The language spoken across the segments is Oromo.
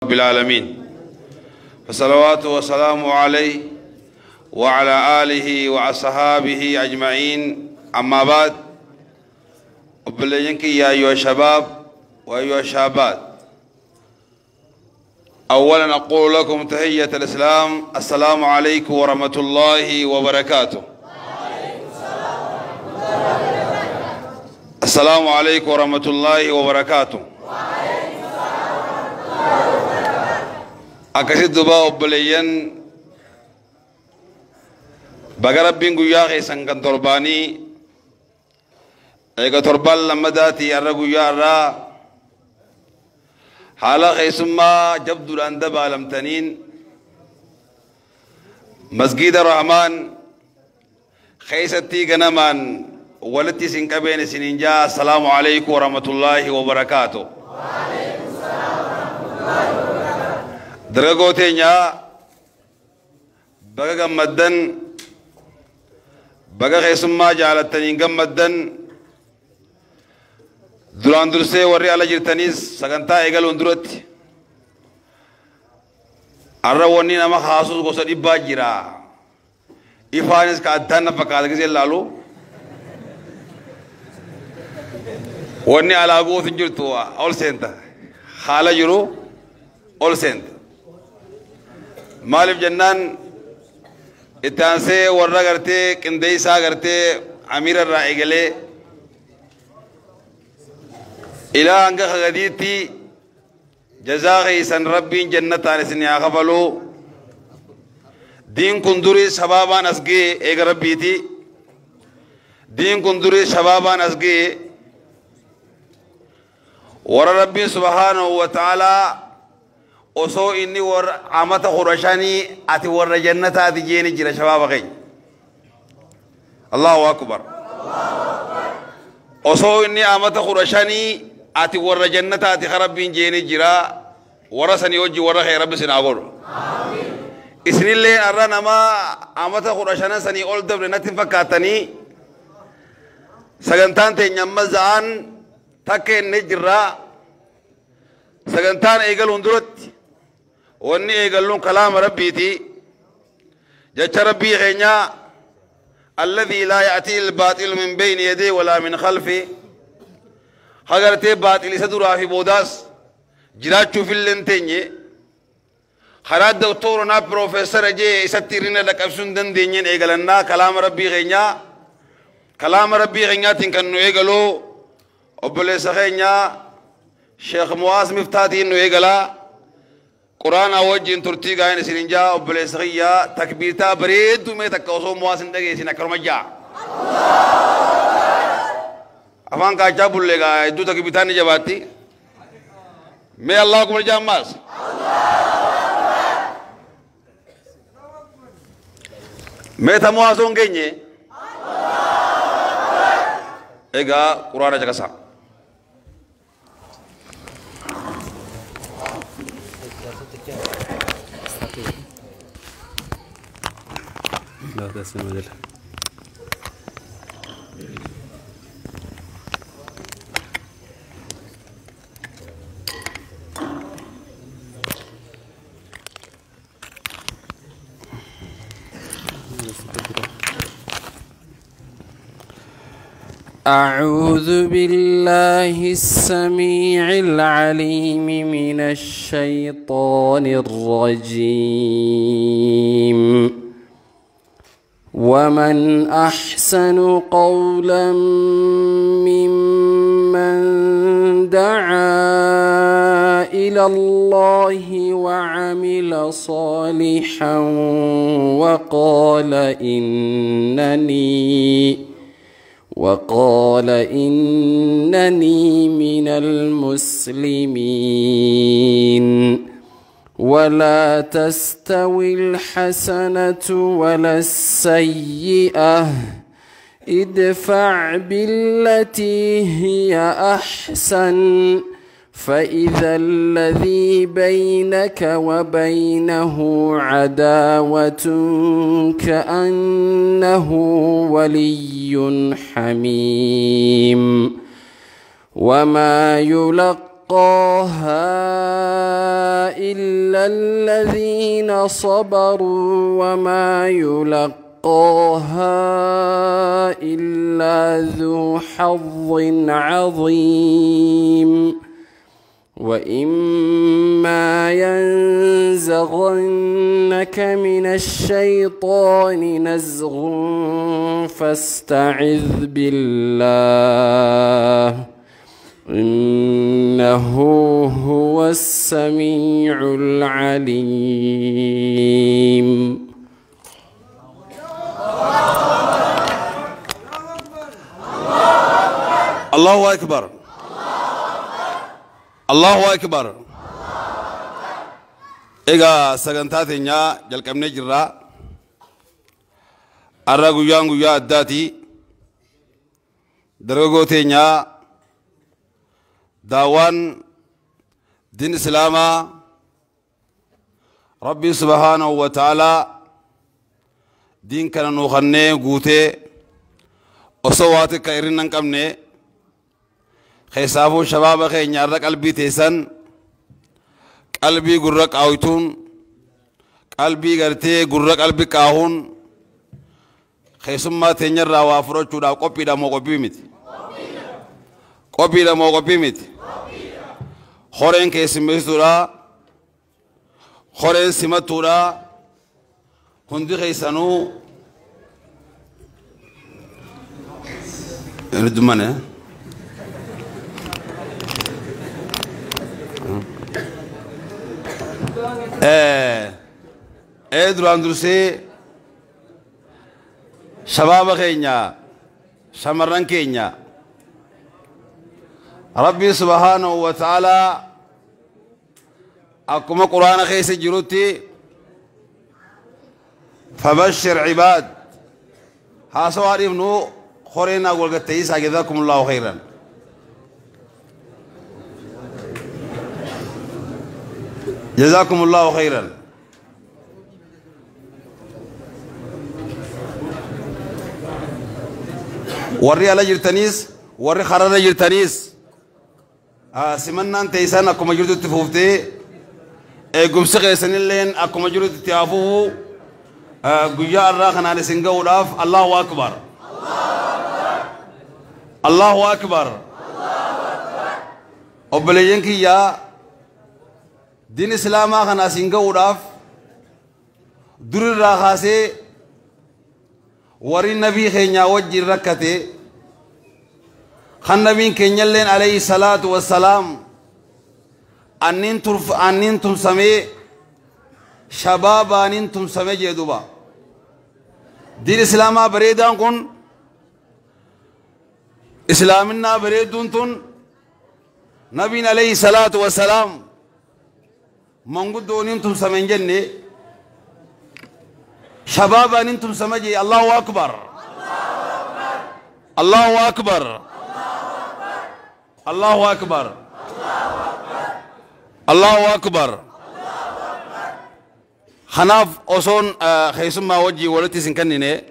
رب العالمين فصلوات وسلام عليه وعلى آله وأصحابه أجمعين أما بعد أبلغنك يا أيها الشباب وأيها الشابات أولا أقول لكم تحية الإسلام السلام عليكم ورحمة الله وبركاته. السلام عليكم ورحمة الله وبركاته. أكسد دبا أبليين بغربين قياغي سنكن ترباني إيقا تربان لما داتي أرى قياغ حالا خيسما جبدو الأندبا لمتنين مسجد الرحمن خيستي غنمان ولتي سنكبين سننجا السلام عليكم ورحمة الله وبركاته. وعليكم السلام ورحمة الله وبركاته. درغوتي نيا بغا غمدن بغا خيسما جالتنين غمدن duraan dursee warri ala jirtanis sagantaa eegaluun duratti arra wanni nama haasuus gosa dhibbaa jira ifaanis ka addaan na fakkaata gisee laalu wanni alaa guutu jirtu ol seenta haala jiru ol seenta maaliif jennaan itti aansee warra gartee qindeessaa gartee amiira irraa eegalee إلى أنك خديتي جزاء سن ربي جنة نسني أخفلو دين كندوري شبابان أسجي إيج ربيتي دين كندوري شبابان أسجي ور ربي سبحانه وتعالى أسو إني ور عمت خرشاني أتي ور جنة أتي جيني جرا شباب غي الله أكبر أسو إني عمت خرشاني أتي ورا جنة أتي خرابين جيني جرا ورا سني وجي ورا خير رب سناغور آمين إسن الله أرانا ما أمتا خراشنا سني أول دبر نتن فكاتني سجنتان تنيمزان تكين نجرا سجنتان إيجال هندرت وني إيجالون كلام ربي تي جت ربي غنيا الذي لا يأتي الباطل من بين يديه ولا من خلفه هاغرتي باطل سدرا في بوداس جراتشو في اللنتيني خرات دكتورنا بروفيسور جي ستيرنا لك أبسون دندينين إيغالنا كلام ربي غنيا تنكنو إيغالو أبليس غنيا شيخ مواز مفتاتين إيغالا قرآن أوجين ترتي غاين سرنجا أبليس غيا تكبيرتا بريد دومي تكوصو مواز اندگي سينا كرمجا أفان كاجا بوليغا يدو تكبيرتاني جباتي मैं अल्लाह को मर्जामास मैं थमो आसोंगे ये एगा कुरान जगह सा أعوذ بالله السميع العليم من الشيطان الرجيم ومن أحسن قولا ممن دعا إلى الله وعمل صالحا وقال إنني من المسلمين ولا تستوي الحسنة ولا السيئة ادفع بالتي هي أحسن فإذا الذي بينك وبينه عداوة كأنه ولي حميم وما يلقى يلقاها إلا الذين صبروا وما يلقاها إلا ذو حظ عظيم وإما ينزغنك من الشيطان نزغ فاستعذ بالله إنه هو السميع العليم. الله أكبر الله أكبر. إيجا سجنتاتنا جل كم نجرا الرجويان جويا الداتي درجوتنا داوان دين الإسلام ربي سبحانه وتعالى دين كنا نخنّي قوته أصواتك إيرنا كمنّي خيسافو شباب خي نيارا قلبي تيسن قلبي غرق آويتون قلبي غرتي غرق قلبي كاهون خيسما تنير راوا فروچو دا قوبي دا مو قوبي ميت قوبي دا مو قوبي ميت خورين كيسميسورا خورين سمتورا هندي خيسانو ردمانه دران درسي شباب خينيا شمرن كينيا ربي سبحانه وتعالى أكما قرآن خيس جروتي فبشر عباد هاسوار ابنو خورينا قول قتيسا جزاكم الله خيرا. جزاكم الله خيرا. ورّي على جرتنيس ورّي خرّنا جرتنيس سمنا تيسان أكو مجرد تفوفتي قمص غيسن اللين أكو مجرد تيافوه قجاء الراخنا لسنجا وراف الله أكبر الله أكبر أبليين كي يا دين الإسلام خنا سنجا وراف در الراخاسي ورّي النبي خينيا وجه ركته خن نبي كينيلين عليه الصلاة والسلام أنتم سمي شباب أنتم سمي جدوبا دين الإسلام بريدان كن إسلامنا بريدون تون نبي عليه الصلاة والسلام منقدون أنتم سمي جنة شباب أنتم سمي الله أكبر الله أكبر الله أكبر الله أكبر. خناف أصون خيسم ما وجي ولتي سنكنني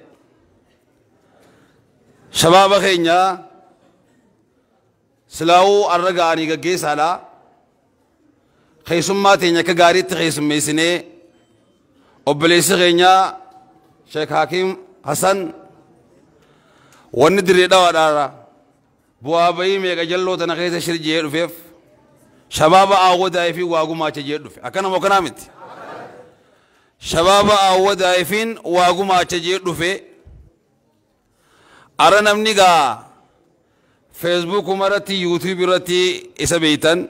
شباب خينيا سلاو الرجاني كجيس على خيسم ما تينيا كجاري تخيسم ميسني أبليس خينيا شيخ حكيم حسن وندري دارا بوابي ميجا جلو تناقيس شرجي رفيف شباب أعود في واقو ما تجي رفيف أكنا مكنامت شباب أعود فين واقو ما تجي رفيف أرنا منيجا فيسبوك مرتي يوتيوب مرتي إسبيتن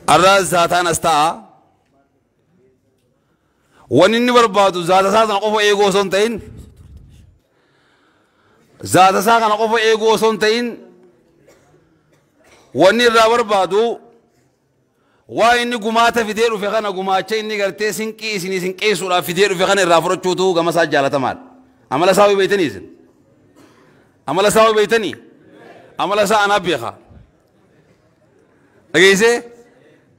أرنا ذاتان استا ونيني بربادو ذات نقوف إيجو سنتين زاد ساقا نقوف إيغو سنتين واني الرابر بادو واني قماتا في ديرو في خانا قماتشا اني قرتي سنكي سنكي سورا في ديرو في خانا الرافر تشوتو قما ساجالة تمال عملا ساوي بيتني سن عملا ساوي بيتني عملا سا أنا بيخا لقيسي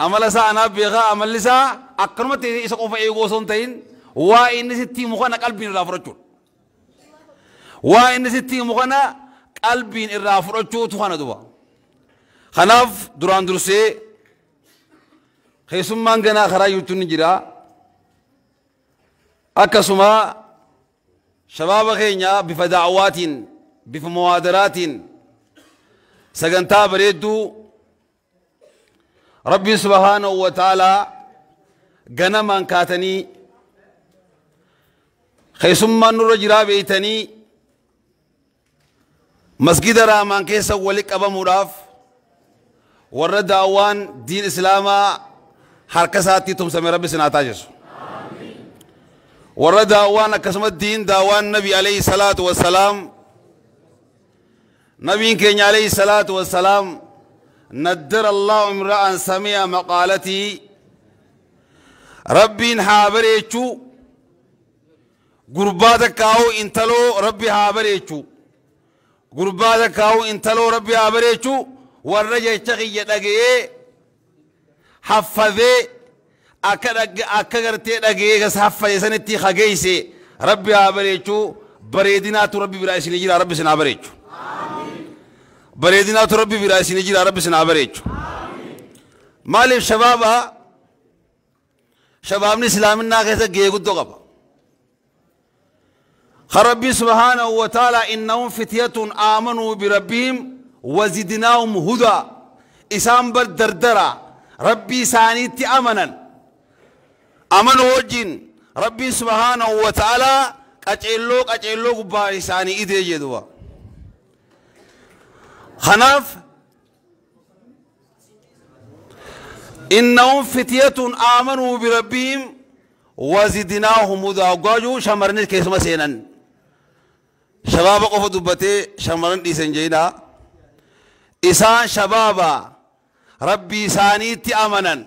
عملا سا أنا بيخا عملا سا أكرمتي إسا قوف إيغو سنتين واني ستي مخانا قلبين الرافر تشوت وإن ستي مغنى قلبين الرافر أجوت خانا دوا خناف دران درسي خيسم مانغنا خرا يوتون جرا أكسما شباب خينيا بفدعوات بفموادرات سجنتا بريدو ربي سبحانه وتعالى غنما كاتني خيسم من رجرا بيتني مسجد رامان كيسا ولك أبا مراف ورد دعوان دين إسلاما حركساتي تمسمي ربي سناتاجس ورد دعوان قسم الدين دعوان نبي عليه الصلاة والسلام نبي كين عليه الصلاة والسلام ندر الله امرأ سمع مقالتي ربي حابريچو غرباتك كاو انتلو ربي حابريچو غرباتك كاو انتلو ربي حابريچو ورجع تغيي دغي حفظي أكغرتي دغي غس حفظي سنتي خغيسي ربي حابريچو بريدنا تو ربي برايس نجي ربي سنا حابريچو بريدنا تو ربي برايس نجي ربي سنا حابريچو مالي شبابا شبابني اسلامنا كيسا گيگو دوغبا خربي سبحانه وتعالى إنهم فتية آمنوا بربهم وزدناهم هدى إسام بردردرا ربي سانيتي أمنا أمنوا وجين ربي سبحانه وتعالى أجعلوك باري ساني إذي جدوا خناف إنهم فتية آمنوا بربهم وزدناهم هدى وقاجو شمرني كيسما سينا شباب قفوا دبتي شمرن دي سنجينا إسان شبابا ربي سانيتي أمنا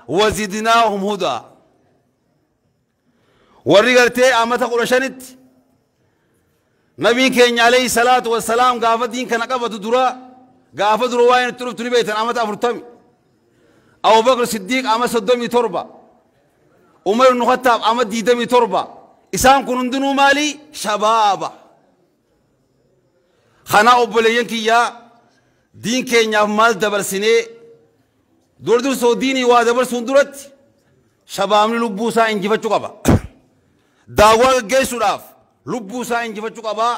وزدناهم هدى ورقلتي أمتا قرشانت نبي كين عليه الصلاة والسلام قافة دين كان قافة درا قافة درواين تروف تنبيتا أمتا أفرطمي أبو بكر الصديق أما صدمي تربة عمر بن الخطاب أما ديدمي تربة إسام كنندنو مالي شبابا خنا أبوليين كيا دين كينيا مال دبر سنة دور سو ديني وادبر سندرت شبابني لبوسا إنجي فتشوكابا دعوة جيسوراف لبوسا إنجي فتشوكابا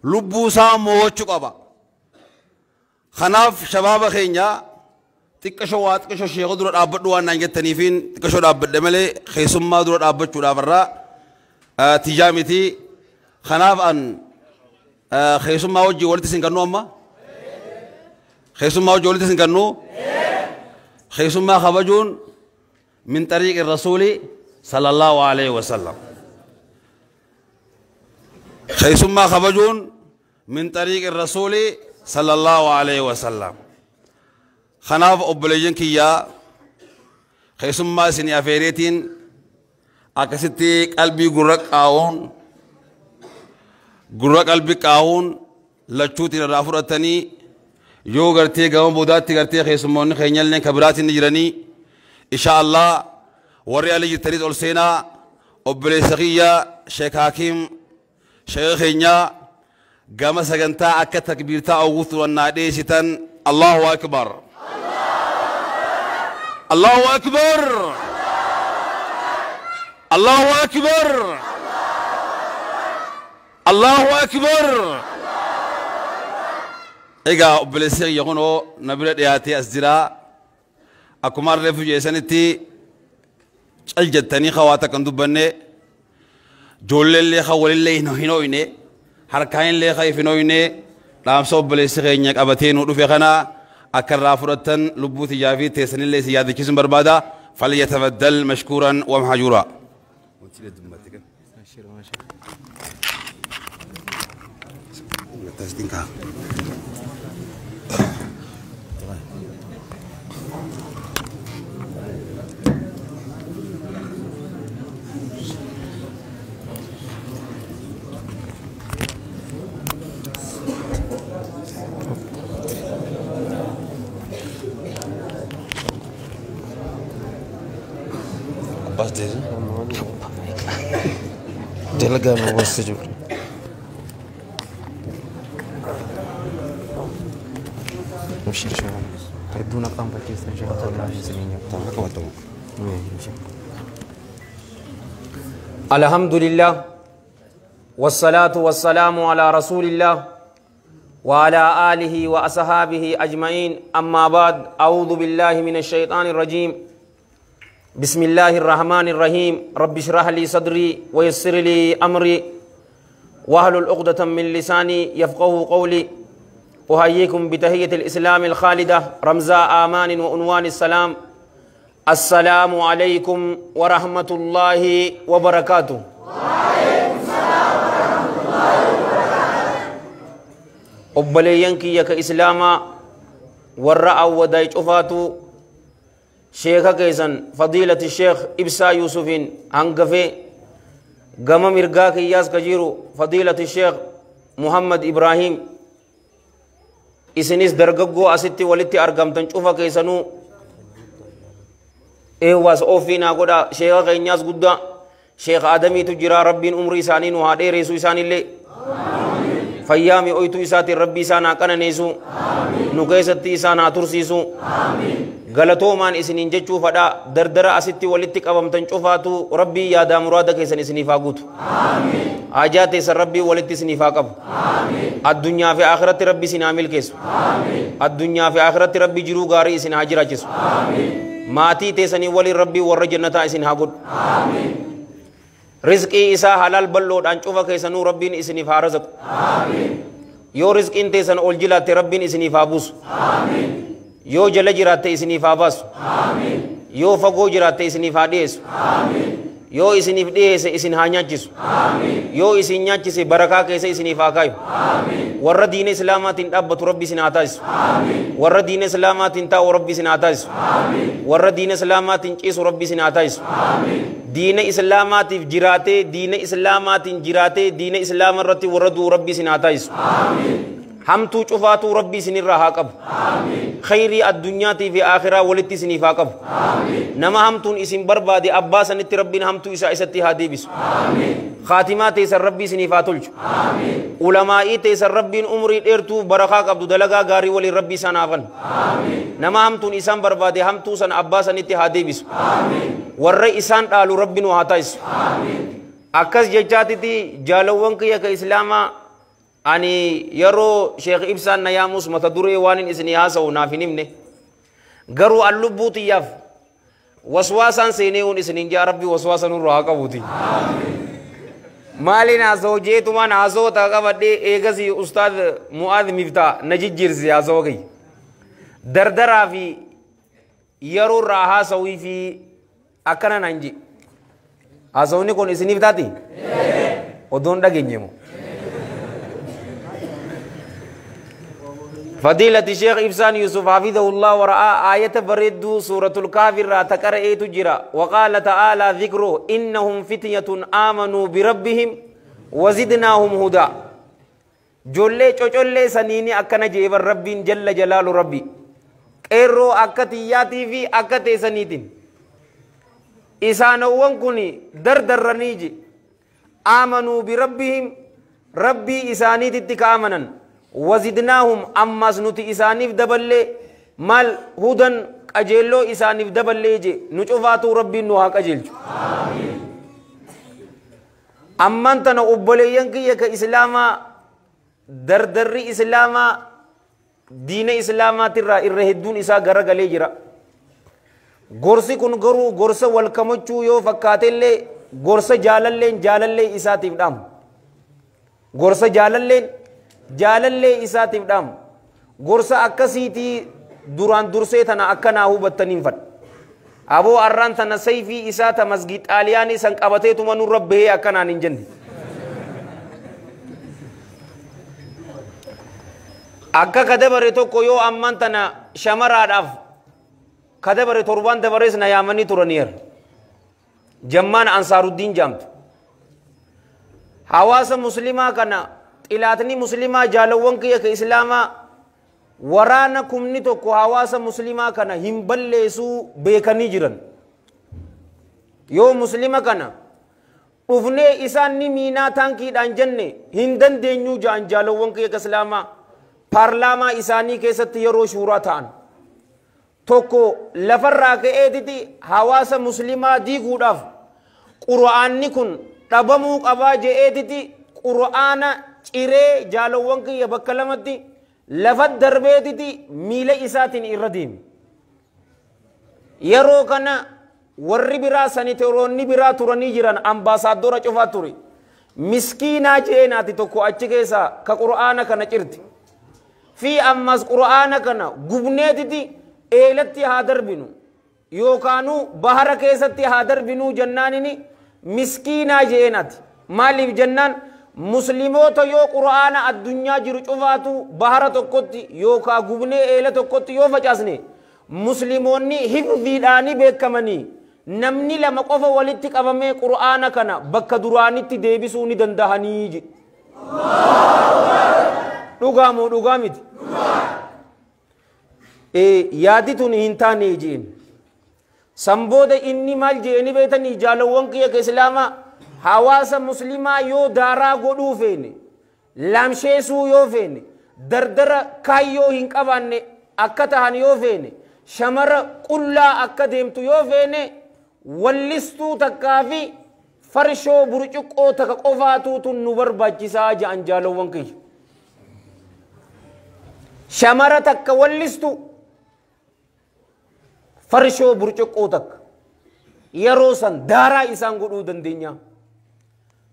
لبوسا موتشوكابا خناف شباب خينيا تكشوات كشو شيخ دور أبد وان نجت تنيفين تكشو أبد دمله خيسم ما دور أبد شو أبرا تجامتي خناف أن خيسم ما وجي ولد سنكنو أما خيسم ما وجي ولد سنكنو خيسم ما خبجون من طريق الرسول صلى الله عليه وسلم خيسم ما خبجون من طريق الرسول صلى الله عليه وسلم خناف أبليين كيا خيسم ما سني أفيريتين أكستي قلبي غرق قلبي كاون لچوتي رافرتني يو غرتي غام بوداتي غرتي خيسمون خينيل كبرات نجرني إن شاء الله وري علي تريد ألسينا أبلي سخيا شيخ حكيم شيخ خينيا غام سجنتا أك تكبيرتا أوغوث والنادي ستن الله أكبر الله أكبر الله أكبر الله أكبر إيجا أبليسير يكونوا نبرة ياتي أسدرا أكمل رفوجي سنتي الجتني خواتك ندبني جول اللي خوال اللي هنوينه حركين اللي خايفينوينه لام صوب أبليسير ينك أبتين ودفع خنا أكرر فرتن لبوت جافي تسني اللي سيادة كيسم بربادا فليتفضل مشكورا ومحجورا Pas deh, dia lega mau bos juga. أبشر شيخ يدون أقام باكستان شيخ الله يسلمك تمام الحمد لله والصلاة والسلام على رسول الله وعلى آله وأصحابه أجمعين أما بعد أعوذ بالله من الشيطان الرجيم بسم الله الرحمن الرحيم رب اشرح لي صدري ويسر لي أمري واحلل عقدة من لساني يفقهوا قولي أحييكم بتحية الإسلام الخالدة رمزاء آمان وعنوان السلام السلام عليكم ورحمة الله وبركاته. وعليكم السلام ورحمة الله وبركاته. أبلينك يك إسلاما ورأى وداي شفاتو شيخ كيسن فضيلة الشيخ إبسا يوسف هنقفي قام مرقاك إياس كجيرو فضيلة الشيخ محمد إبراهيم إسنيس درققو أستي ولتي أرقم تنشوفا كيسنو إيواس أوفينا قدا شيخ غينياس قدا شيخ آدمي تجرى ربين أمري سانين وهادي ريسو سان اللي فيامي أويتو إساتي ربي سانا كان نيسو نقيستي إسانا ترسيسو غلطو مان إسنين جچو فدا دردر أستي ولتك أبم تنشوفاتو ربي يادا مرادك إسن إسني فاقوتو آجات إسن ربي ولتي إسني فاقب الدنيا في آخرت ربي سنعمل كيسو الدنيا في آخرت ربي جرو غاري إسن حاجرا جسو ماتي تيسني ولي ربي ور جنتا إسن حاقود رزقي إسا حلال بلود أنشوفا كيسنو ربين إسني فارزق يو رزق إنتيسن أولجلات ربين إسني فابوس يو جل جرات إسني فاباس يو فقو جرات إسني فاديس يو إسني فديس إسن هانياجس يو إسن نياجس بركة كيس إسني فاكايو ور دين إسلامات أبت ربي سناتاس ور دين إسلامات تاو ربي سناتاس ور دين إسلامات إس ربي سناتاس دين إسلامات جراته دين إسلامات جراته دين إسلام الرتي وردو ربي سناتاس هم تو شفاتو ربي سنير راهقب خيري الدنيا في آخرة ولتي سنيفاقب نما هم تون اسم بربادي أباس نت ربنا هم تو إسا إساتي هادي بس خاتمات إسا ربي سنيفاتولج علماء إسا ربين أمري إرتو بركة قبضو دلقا غاري ولي ربي سنافن نما هم تون اسم بربادي هم تو سن أباس نت هادي بس ورّي إسان تالو ربنا وهاتايس أكس ججاتي تي جالوان كيا كإسلاما أني يرو شيخ إبسان نياموس متدوري وانين إسني هاسو نافنيمني غرو اللبوتي ياف وسواسان سينيون إسنين جا ربي وسواسان الرهاقا بوتي مالين آسو جيتو من آسو تاقا بدي إيغسي أستاذ معاذ مفتا نجد جرزي آسو غي دردرا في يرو راها سوي في أكنا ننجي آسو نكون إسني فتاتي ودون دا جنجمو فضيلة الشيخ إبسان يوسف حفظه الله ورعاه آية برد سورة الكافر تقرأ تجرى وقال تعالى ذكره إنهم فتية آمنوا بربهم وزدناهم هدى جولي چوچولي سنيني أكنا جيب الرب جل جلال ربي إيرو أكتياتي في أكتي سنيتين إسانوان كوني دردرنيجي آمنوا بربهم ربي إساني تتك آمنا وزدناهم أماس نتي إسانيف دبلي مال هدن أجيلو إسانيف دبلي جي نشوفاتو ربي نوهاك أجيلو أمان تنا أبليين كي يك إسلاما دردر إسلاما دين إسلاما ترى إرهدون إسا غرق ليجرا غرسي كن غرو غرس والكمچو يو فكاتل غرس جالل إسا تفدام غرس جالل إساتيف دام غرسا أكسيتي دوران درسي تنا أكنا هو بتنين فت أبو أران تنا سيفي إساتا مسجد آلياني سنك أبتيتو منو ربه أكنا ننجن أكا كدبري تو كيو أمان تنا شمرا داف كدبري تربان دبريس نيامني ترانير جمان أنصار الدين جامت حواس مسلمة كنا إلاتني مسلمة جالوان كي إسلاما ورانا كمني تو كهواس مسلمة كنا همبل ليسو بيكني جرن يو مسلمة كنا ufne isaan ni miinaa taankii dhaan jenne hindan deenyuu jaan jaalawwan kee islaama paarlaamaa isaanii keessatti yeroo shuuraa ta'an tokko lafarraa ka'eetiti hawaasa muslimaa diiguudhaaf qura'aanni kun dhabamuu qabaa je'eetiti qura'aana ciree jaalawwan kiyya bakka lamatti lafa darbeetiti miila isaatiin irra deeme. Yeroo kana warri biraa saniteeroonni biraa turanii jiran ambaasaadora cufaa ture. Miskiinaa jeenaati tokko achi keessaa ka qura'aana kana cirti. Fi ammas qura'aana kana gubneetiti eelatti haa darbinu yookaanuu bahara keessatti haa darbinu jennaanini miskiinaa jeenaati. Maaliif jennaan muslimoota yoo qura'aana addunyaa jiru cufaatu bahara tokkotti yookaa gubnee eela tokkotti yoo facaasne muslimoonni hifdhiidhaanii beekamanii namni lama qofa walitti qabamee qura'aana kana bakka duraanitti deebisuu ni dandahanii jedhe. Dhugaa moo dhugaa miti? Yaadi tun hin taane jeen. Sambooda inni maal jeeni beetanii jaalawwan kiyya ka islaamaa hawaasa muslimaa yoo daaraa godhuu feene lamsheessuu yoo feene dardara kaayyoo hin qabaanne akka tahan yoo feene shamara qullaa akka deemtu yoo feene wallistuu takkaa fi farshoo burcuqqoo takka qofaatuutu nu barbaachisaa jedhan jaalawwan kiyya. Shamara takka wallistu farshoo burcuqqoo takka yeroo san daaraa isaan godhuu dandeenya.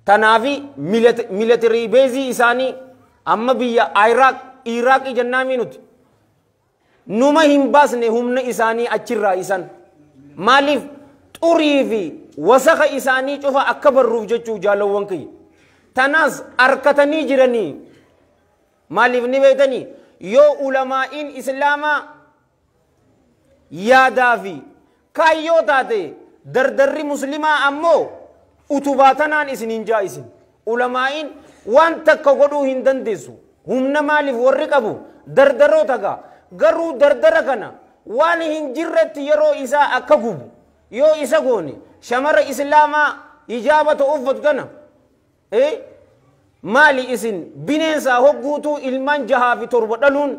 Tanaafi militarii beezii isaanii amma biyya Iraaqii jennaamii nuti numa hin baasne humna isaanii achirraa isan maaliif xurii fi wasaka isaanii cufa akka barruuf jechuu jaalawwan kiyya. Tanaas arkatanii jiranii maaliif ni beetanii yoo ulamaa'iin islaamaa yaadaa fi kaayyoo taate dardarri muslimaa ammoo utubaatanaan isinin jaa'isin ulamaa'iin waan takka godhuu hin dandeessu humna maaliif warri qabu dardaroota gaa garuu dardara kana waan hin jirretti yeroo isaa akka gubu yoo isa goone shamara islaamaa ijaabata uffatu tana maali isin bineensaa hogguutuu ilmaan jahaa fi torba dhaluun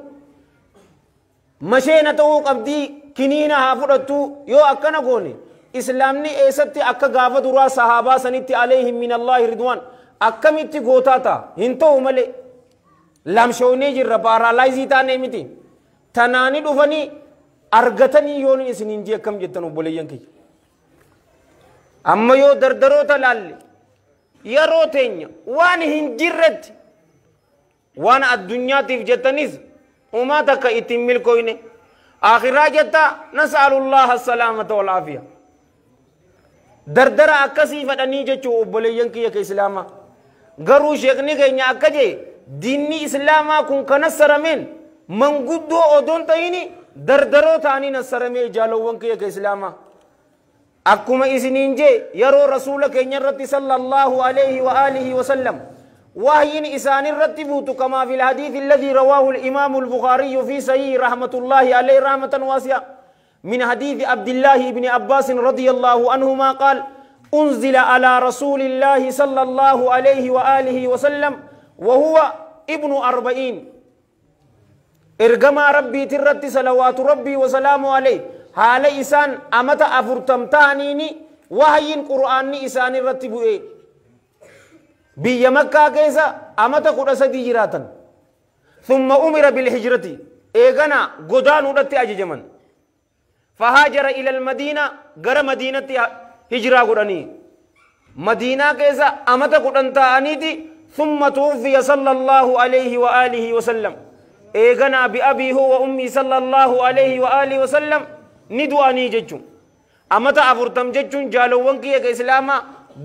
masheena ta'uu qabdii kiniina haa fudhattu yoo akkana goone islaamni eessatti akka gaafa duraa sahaabaa sanitti alayhim min Allahi ridwaan akkamitti gootaa ta'a hin ta'u malee lamshoonee jirra paaraalaayizii taanee miti tanaani dhufanii argatanii yoon isin hin jee akkam jettan obboleeyyan kiyya. Amma yoo dardaroota laalle yeroo teenya waan hin jirretti waan addunyaatiif jettanis umaa takka ittiin milkooyne akhiraa jetta nas'alullaha salaamata wal aafiya. Dardara akkasii fadhanii jechuu obboleeyyan kiyya ka islaamaa garuu sheekni keenya akka jee diinni islaamaa kun ka nassarameen manguddoo odoon ta'ini dardaroo ta'anii nassaramee jaalawwan kiyya ka islaamaa akkuma isiniin jee yeroo rasuula keenya irratti sallallahu alayhi wa alihi wa sallam wahyin isaan irratti buutu kamaa fil hadiith alladhi rawahu al-imam al-bukhari fi sahih rahmatullahi alayhi rahmatan wasi'a من حديث عبد الله بن عباس رضي الله عنهما قال أنزل على رسول الله صلى الله عليه وآله وسلم وهو ابن 40 إرجما ربي ترت صلوات ربي وسلامه عليه حال إسان أمت أفرتم تانيني وهي قرآن إسان رتبوا بي مكة كيسا أمت قرصة جراتا ثم أمر بالهجرة إيغانا قدان ودت أججمن فهاجر إلى المدينة غير مدينة هجرة قراني مدينة كيسا أمت قرآن تانيتي ثم توفي صلى الله عليه وآله وسلم إيغانا بأبيه وأمي صلى الله عليه وآله وسلم ندواني ججو أمت أفرتم ججو جالوان كي إسلاما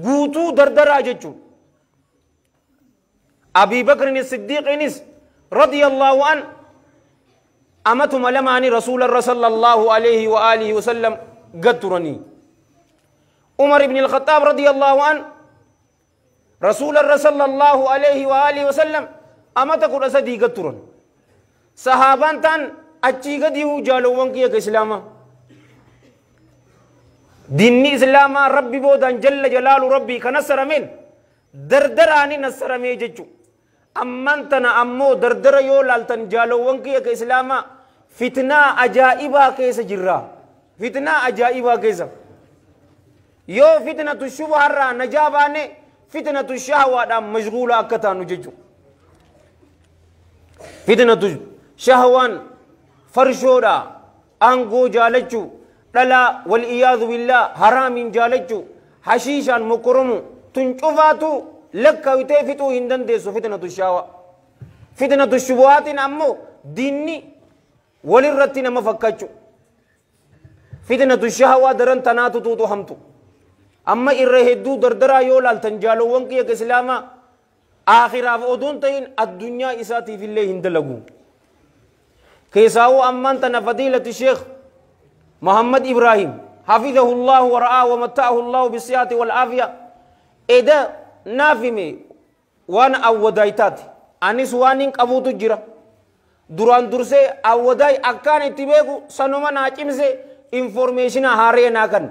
قوتو دردرا ججو أبي بكر الصديق رضي الله عنه أمت ملماني رسول الله صلى الله عليه وآله وسلم قدرني عمر بن الخطاب رضي الله عنه رسول الله صلى الله عليه وآله وسلم أمت قد أسدي قدرن صحابان تان أجي قديو جالوان كي إسلاما دين إسلاما ربي بودان جل جلال ربي كنصر من دردراني نصر ميججو أمانتنا أمو دردر يولال تنجالوان كي كإسلاما فتنة أجائبا كيس جرا فتنة أجائبا كيس يو فتنة الشبهة را نجاباني فتنة الشهوة مشغولة أكتا نججو فتنة الشهوان فرشودا أنغو جالجو للا والإياذ بالله حرام جالجو حشيشا مكرمو تنشوفاتو لك وتفتو هندن ديسو فتنة الشهوة فتنة الشبهات أمو ديني وللرتنا مفكتشو فتنة الشهوة درن تناتو توتو همتو أما إرهدو دردرا يولال تنجالو وانكي كإسلاما آخر أفعودون تين الدنيا إساتي في الله هندلقو كيساو أمان تنفضيلة الشيخ محمد إبراهيم حفظه الله ورعاه ومتعه الله بالصحة والعافية إذا نافمي وانا أودايتات أنيس وانين قبوتو جرا duraan dursee awwadai akkaan itti beeku sanuma naacimse informationa haareenaa kan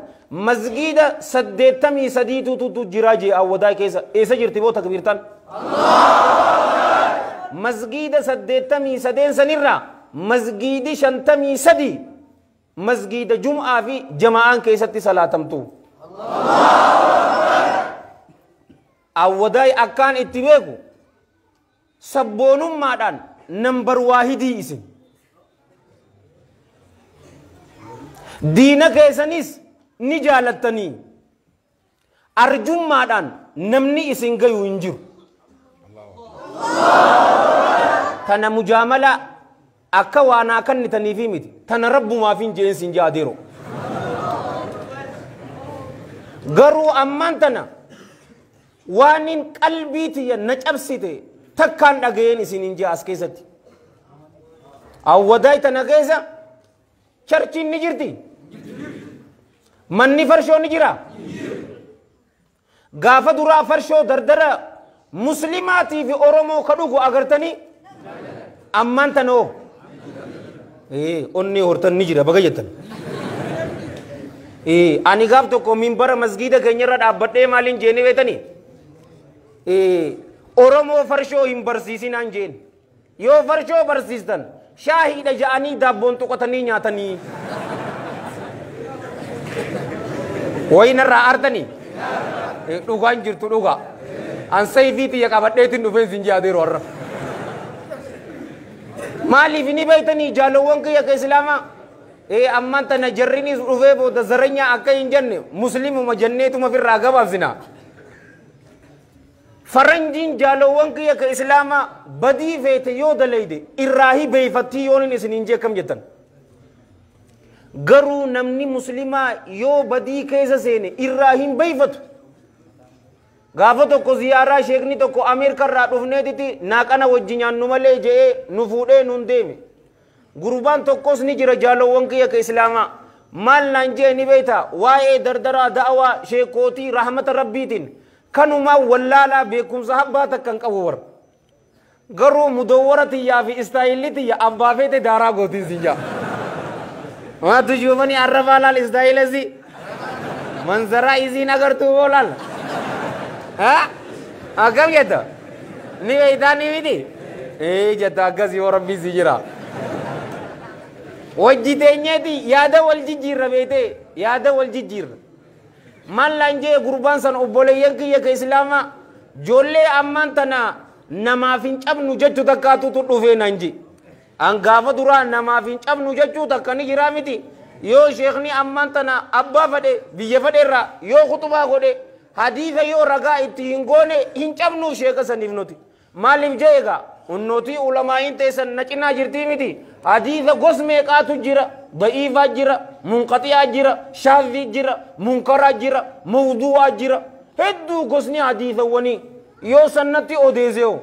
masgiida 83tu jira jee awwadai keessa eessa jirti boo takbirtan masgiida 83 sanirra masgiidi 53 masgiida jum'aa fi jamaa'aan keessatti salaatamtu awwadai akkaan itti beeku sabboonummaadhaan نمبر واحدي اسم دينا كيسانيس نجالتني أرجم مادان نمني اسم غيو انجر تنا مجاملة أكا وانا كان نتنفي ميت تنا رب ما فين جنس جاديرو غرو أمان تنا وانين قلبي تيا نجابسيتي تكان دغين اسين جاس كيسات او ودايت نغيزا چرچ نجرتي من فرشو نجرا غاف درا فرشو دردر مسلماتي في اورومو خدوغو اگرتني امان تنو اوني هورتن نجرا بگيتن اني غاف تو کو منبر مسجد گنيرا دابته مالين جيني ويتني Oromoo farshoo hin barsiisinaan jeen yoo farshoo barsiistan shaahiidha ja'anii daabboon tuqatanii nyaatanii wayinarraa artanii dhugaan jirtu dhugaa an sayfiitii yaqabadheetiin dhufeen sin jaadeeru har'a maaliif ni beeytanii jaalowwan kiyya ka islaamaa ammaan tana jarrinis dhufee booda zaranyaa akka hin jenne muslimuma jenneetuma firraa gabaabsinaa فرنجين جالوان كيا كإسلاما بدي فيت يودا ليدي إراهي بيفتي يونين إسنينجي كم جتن غرو نمني مسلمة يو بدي كيسا سيني إراهيم بيفت غافتو كو زيارة شيخني تو كو أمير كرات رفنه ديتي ناكنا وجنيان نمالي جي نفوده ننديمي غروبان تو كوس نجر جالوان كيا كإسلاما مال نانجي نبيتا واي دردرا دعوة شيخوتي رحمة ربيتين كانوا ولالا بكم صحابات كان كور غرو مدورتي يا في استايلتي يا ابافيت دارا غوتي سيجا ما تشوفني عرف على الاستايل زي منظر ايزي نغر تو بولال ها اكم يتا ني ايداني ويدي جتا غزي وربي سيجرا وجيتنيتي يادا والجيجير بيتي يادا والجيجير man lanje gurban san obboleeyyan kiyya ka islaama joollee ammaan tana namaaf hin cabnu jechuu takkaatutu dhufee nanji an gaafa duraa namaaf hin cabnu jechuu takka ni jiraa miti yoo sheekni ammaan tana abbaa fadhe biyya fadheerraa yoo kutubaa godhe hadiisa yoo ragaa itti hin goone hin cabnu sheeka saniif nuti maaliif jeega unnootii ulamaa'iin teessan na cinaa jirtii miti hadiisa gos meeqaatu jira ضعيفة جرا منقطع جرا شاذ جرا منكر جرا موضوع جرا هدو قسني حديث وني يو سنتي أوديزيو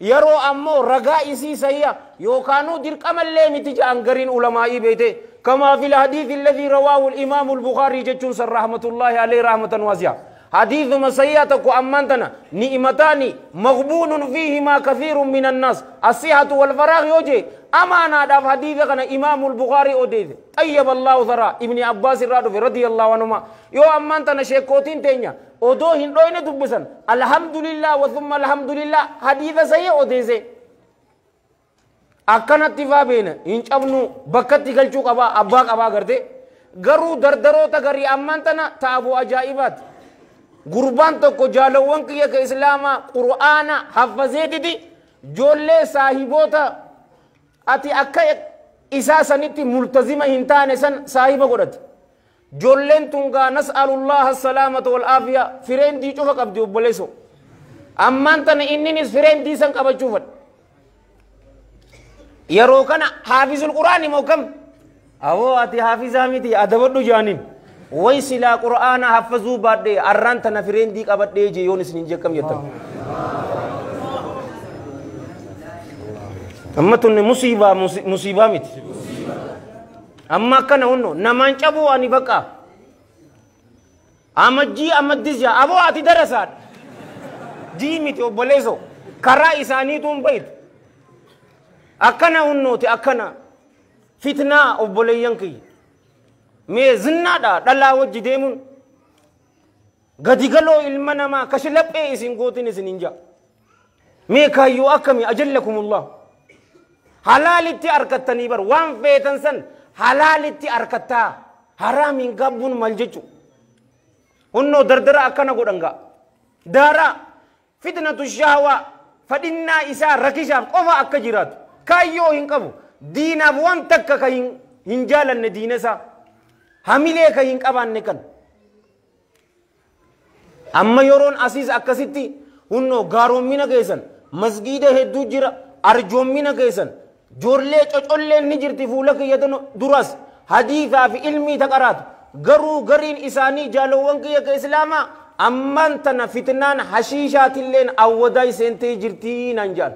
يرو أمو رجائسي سيا يو كانوا دير كمال لي متجا أنقرين علماء بيته كما في الحديث الذي رواه الإمام البخاري جتشون سر رحمة الله عليه رحمة واسعة حديث مسيئتك وأمانتنا نعمتان مغبون فيهما كثير من الناس الصحة والفراغ يوجي أمانا داف حديث كان إمام البخاري أوديث طيب الله ثرى ابن عباس رضي الله عنهما يو أمانتنا شيكوتين تينيا أودو هندوين دبسن الحمد لله وثم الحمد لله حديث سيئ أوديث أكنت فابين إنش أبنو بكت قلچو قبا أباك أبا کرتے گرو دردرو تگری أمانتنا تابو أجائبات gurbaan tokko jaalawwan kiyya ka islaamaa qur'aana haffazeetiti joollee saahiboota ati akka isaa sanitti multazima hin taane san saahiba godhate joolleen tungaa nas'alullaha salaamata wal aafiya fireendii cufa qabdi obboleeso ammaan tana inninis fireendii san qabachuufadha yeroo kana haafizul qur'aani moo kam awoo ati haafizaa miti adabadhu jaaniin ويسلا قرآن حفظوا بعد أران تنافرين ديك أبد ديجي يونس نينجا كم يتم أما تون مصيبة ميت أما كان هنو نمان شابو أني بكا أمجي أمديجا أبو أتي درسات جي ميت وبليزو كرا إساني توم بيت أكنا هنو تي أكنا فتنة وبليانكي mee zinnaadha dhalaa wajji deemuun gadi galoo ilma namaa kashilaphee isin gootin isin hinja mee kaayyoo akkami ajallakumullah halaalitti arkattanii bar waan feetan san halaalitti arkattaa haraamiin gabbuun mal jechu hunnoo dardara akkana godhanga daara fitnatu shahwaa fadhinnaa isaa rakishaaf qofa akka jiraatu kaayyoo hin qabu diinaaf waan takka ka hin jaalanne diina isaa hamilee ka hin qabaanne kan amma yoroon asiis akkasitti hunnoo gaaroommina keessan masgiida hedduu jira arjoommina keessan joollee cocolleen ni jirti fuula kiyya duras hadiisaa fi ilmii taqaraatu garuu gariin isaanii jaalowwan kiyya ka islaamaa amman tana fitnaan hashiishaatilleen awwadaa seentee jirtii naan jaan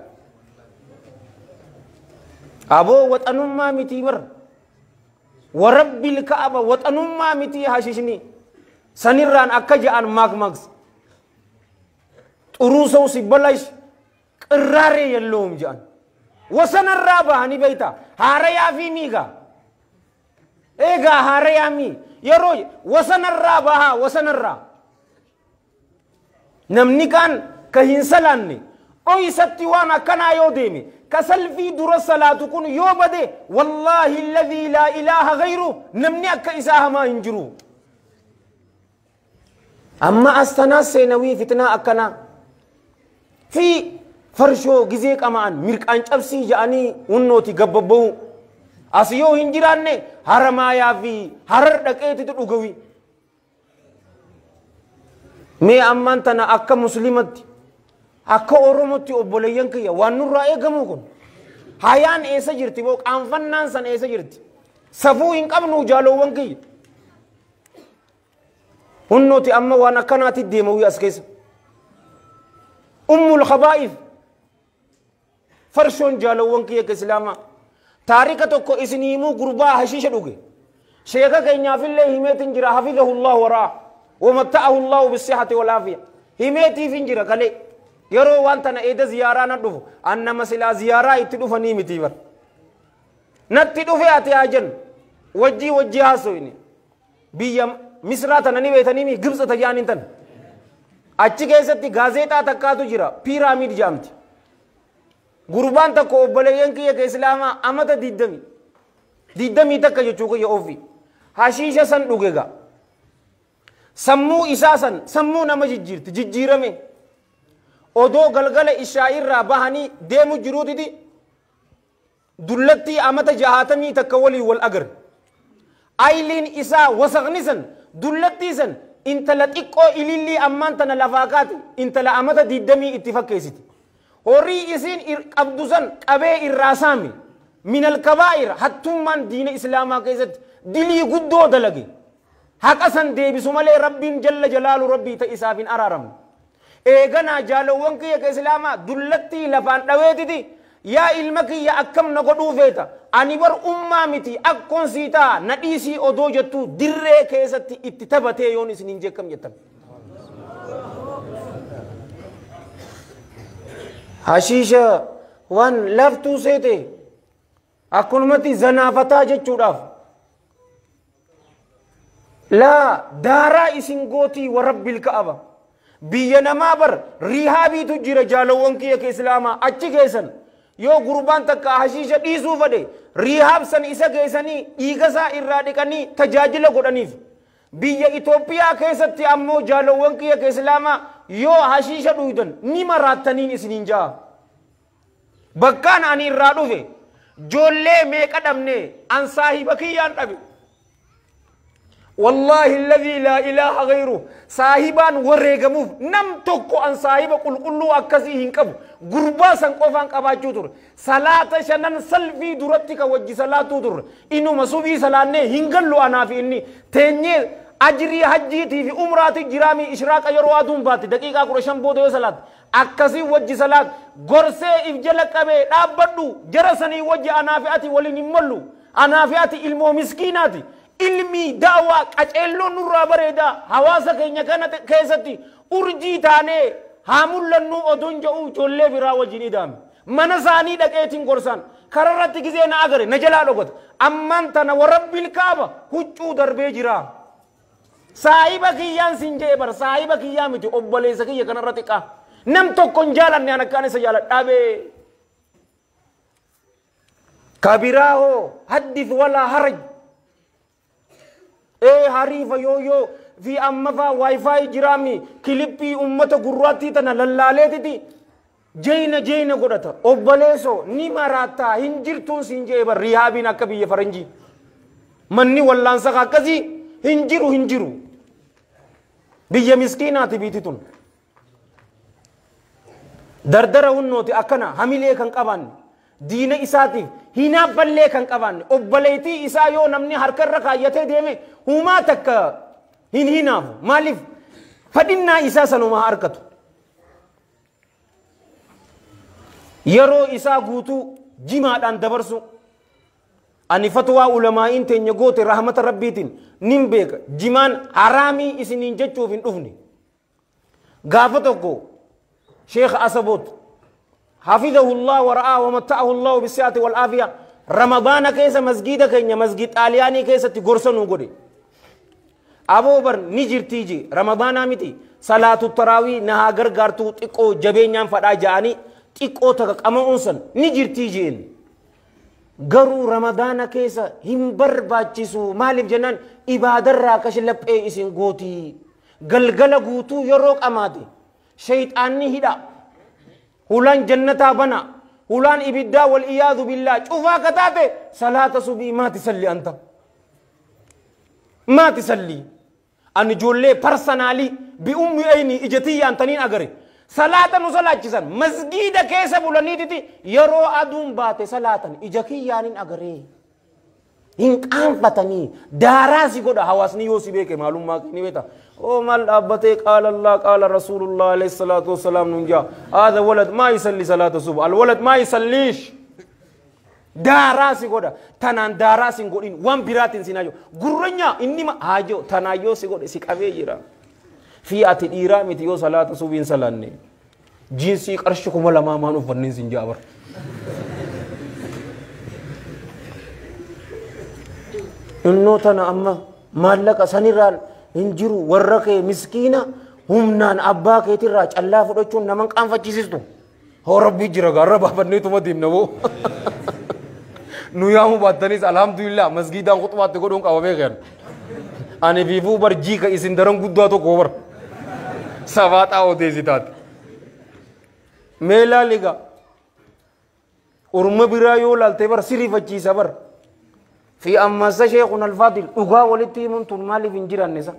aboo waxanummaa mitii bar ورب الكعبة وطنما متي هاششني سنيران أكجان ماك ماكس تروسو سبلاش قراري يلوم جان وسنرابا هني بيتا هاريا في ميغا إيغا هاريا مي يروي وسنرابا ها وسنرا نمني كان كهنسلاني أي ستوانا كان يوديمي كسلفي در الصلاة تكون يوبده والله الذي لا إله غيره نمني أكا إساها ما ينجرو أما أستناس سينوي فتنة أكنا في فرشو جزيك أمان ميرك أنش أبسي جاني ونوتي قببو أسيو هنجراني هرمايا في هرر دكيتي تلقوي مي أمان تنا أكا مسلمت akka oromotti obboleeyyan kiyya waan nurraa eegamu kun hayaan eessa jirti boo qaanfannaan san eessa jirti safuu hin qabnu jaalowwan kiyya hunnooti amma waan akkanaatti deemawii as keessa ummul khabaa'if farshoon jaalowwan kiyya ka islaamaa taarika tokko isiniimuu gurbaa hashiisha dhuge sheeka keenyaafillee himeetin jira hafizahu llahu waraa wamatta'ahu llahu bisihati walaafiya himeetiif hin jira kalee yeroo wanta na eda ziyaraa na dhufu annama silaa ziyaraa itti dhufanii miti bar natti dhufe ati ajan wajji haasoyni biyya misraa tana ni beetanii mi gibsa tajaanin tan achi keessatti gaazexaa takkaatu jira piiraamiid jaamti gurbaan takko obboleeyyan kiyya ka islaamaa amata diddamii takka jechuu kiyya ofii hashiisha san dhugega sammuu isaa san sammuu nama jijjiirame odoo galgala ishaa irraa bahanii deemu jiruutiti dullattii amata 60 takka walii wal agar ayliin isaa wasaqni san dullattii san intala xiqqoo ilillii ammaan tana lafaa kaate intala amata 20 itti fakkeessiti horii isiin qabdu san qabee irraa saami min alkabaa'ir hattummaan diina islaamaa keessatti dilii guddoo dalage haqa san deebisu malee rabbiin jalla jalaalu rabbii ta isaaf hin araaramne eeganaa jaalowwan kiyya ka islaamaa dullattii lafaan dhaweetiti yaa ilma kiyya akkam na godhuu feeta ani bar ummaa miti akkoon siitaa na dhiisii odoo jettuu dirree keessatti itti taphatee yoon isiniin jekkam jettam hashiisha waan laftuu seete akkunumatti zanaafataa jechuudhaaf laa daaraa isin gootii warabbil ka'aba biyya namaa bar rihaabiitu jira jaalawwan kiyya ke islaamaa achi geessan yoo gurbaan takka hashiisha dhiisuu fade rihaab san isa geessanii dhiigasaa irraa dhiqanii tajaajila godhaniif biyya Itoophiyaa keessatti ammoo jaalawwan kiyya ke islaamaa yoo hashiisha dhuydan ni maraattaniin isiniin jaa bakkaan ani irraa dhufe joollee meeqa dhabne an saahiba kiyyaan dhabe والله الذي لا إله غيره صاحبان وريغموف نم توكو أن صاحب قل قلو أكسي هنكب غربا سنقفان قباچو تر صلاة شنن سلفي درتك وجي صلاة تر إنو مسوبي صلاة هنگلو أنا في إني تنيي أجري حجي تي في عمراتي جرامي إشراق يروادون باتي دقيقة قرشان بودو صلاة أكسي وجي صلاة غرسي إفجلك أبي نابدو جرسني وجي أنا في أتي ولي نملو أنا في أتي إلمو مسكيناتي ilmi da'waa qaceelloo nurraa bareeda hawaasa keenya kana keessatti urjii taanee haa mul'annu oduun jedhu ijoollee biraa wajjin idaame mana isaanii dhaqeetiin gorsan kararratti gizee na agare na jalaa dhogota ammaan tana warabbil kaaba huccuu darbee jira saahiba kiyyaan sin jee bar saahiba kiyyaa miti obboleessa kiyya kanarratti qaa nam tokkon jaalanne an akkaan isa jaaladhaabee kabiraaho haddith walaa haraj harifa yoyo fi ammafa wifi jirami kilipi ummata gurrati tana lallaleti jeyna godata obbaleso ni marata hinjirtun sinje bar rihabin akabiye faranji manni wallansa akkasi hinjiru biya miskinati bititun dardara hunnoti akana hamile kan qaban diina isaatiif hina balle kan qaban obbaleeti isaa yoo namni harkarra kaayate deeme huma takka hinaaf maalif fadinna isaa sanuma harkatu yeroo isaa guutu jimaadhaan dabarsu ani fatwa ulamaa'in teenya goote rahmata rabbiitiin nin beeka jimaan haraamii isiniin jechuuf hin dhufne gaafa tokko sheekh asabot حفظه الله ورعاه ومتعه الله بالصحة والعافية رمضان كيس مسجد كينيا مسجد آلياني كيس تغرسن وغدي أبو بر نجر تيجي رمضان متي صلاة التراوي نهاجر غارتو تيكو جبينيان فدا جاني تيكو تك أما أنسن نجر تيجين غرو رمضان كيس هم برباچسو مالف جنان إبادر راكش لبئي إسن غوتي غلغل غوتو يروك أمادي شيطاني هدا هولان جنتا بنا هولان إبدا والإياذ بالله شوفا كتابه صلاة صبي ما تسلي أنت ما تسلي أن جولي برسنالي بأمي أيني إجتي أنتنين أغري صلاة نصلاة جسن مسجد كيسا بولاني تي يرو أدوم باتي صلاة إجاكي يانين أغري إن كان فتني داراسي قد حواسني يوسي بيك معلوم ما كني بيتا او مال أبتي قال الله قال رسول الله عليه الصلاة والسلام ننجا هذا ولد ما يصلي صلاة الصبح الولد ما يصليش داراسي قد تنان داراسي قدين وان براتين سيناجو قرنيا إنما هاجو تنايو سي قد سيك أبي جرا في أتي إيرامي تيو صلاة الصبح صلاني جنسي قرشكم ولا ما مانو فنين سنجابر إنه تنا أما مالك سنيرال إنجرو ورقة مسكينة هم نان أباك يتراج الله فرجون نمان كان فجيسيستو هو ربي جرا رب أبني توما دين نبو نيامو باتنيس الحمد لله مسجد أن خطوات تقولون كأوبي غير أنا بيفو برجي كإسن درم قدوا تو كوبر سوات أو ديزيتات ميلا ليغا أرمى برايو لالتبر سيري فجيسا بر في أما شيخنا الفاضل أغا ولتي من تنمالي فنجران نسا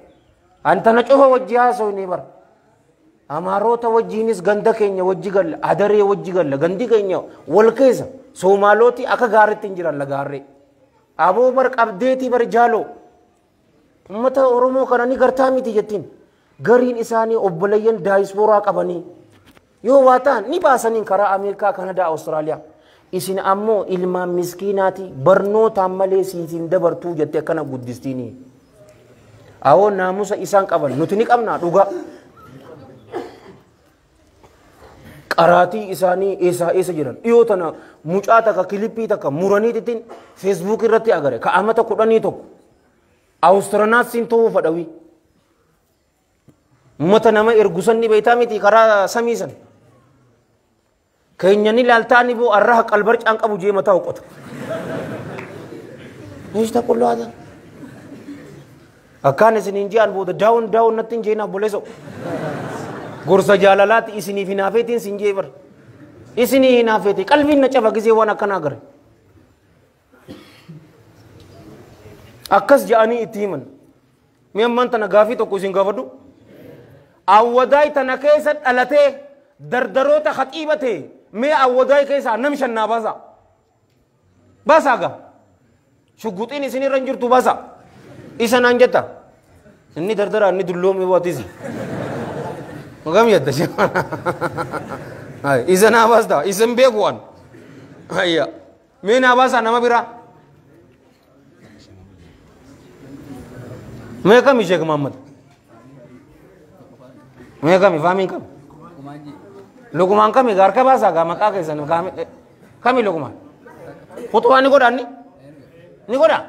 أنت نشوف وجهها سويني بر أماروتا وجهينيس غندا كينيا وجه غل أدري وجه غل غندي كينيا والكيسا سومالوتي أكا غارت تنجران لغاري أبو برك أبديتي بر جالو متى أورمو كانني غرتامي تيجتين غرين إساني أبليين دايسبورا كبني يو واتان نباسنين كرا أمريكا كندا أستراليا isin ammoo ilmaan miskiinaati barnoota malee siin dabartuu jettee kana guddistini awoo naamusa isaan qaban nuti ni qabna dhuga qaraatii isaanii eessa jiran dhiyoo tana mucaa takka kilippii takka muraniititiin feesbuuk irratti agare ka amata 11 awustiraanaasiin ta'uu fadhawi mata nama ergusanni beeytaa miti karaa samiisan keenyani laaltaani boo arraha qalbar caanqabu jee mataa uqota nishta kullu hada akkaan isiniin ji'an booda daawun nattiin jeenaa boleso gorsa jaalalaati isiniif hinaafeetiin sin jee bar isinii hinaafeeti qalbiin na cafa gisee waan akkanaa gare akkas ja'anii itti himan mi amman tana gaafii tokko isin gaafadhu awwadaay tana keessa dhalatee dardaroota khaxiibate mee awwadaay keessa nam shannaa baasaa ga shugguxiin isinirra hin jirtu baasa isa naan jetta inni dardara inni dulloomee waatisi magam yadda shi isa naa baasta isin beekuwan ayya mee naa baasa nama bira mee kami Sheekh Muhammad mee kami fahamiin kami lukumaan kami gaarka baasa gaa maqaa keessan kami lukumaan khutbaa ni godhaan ni godha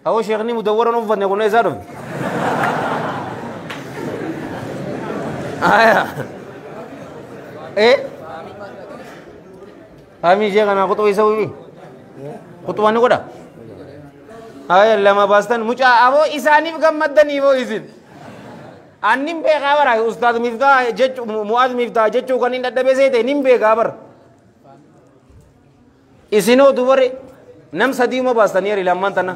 awoo Sheekh ni mudawwaran uffanne kun isaa dhufe aya fahamiin Sheekh naa khutbaa isa wifi khutbaa ni godha aya lama baastan mucaa aboo isaaniif gammaddanii boo isin annin beekaa bara ustaad miftaa jechu mu'aaz miftaa jechuu kan hin dadhabee seete nin beekaa bara isinoo dubare nam sadii uma baastanii yari lamman tana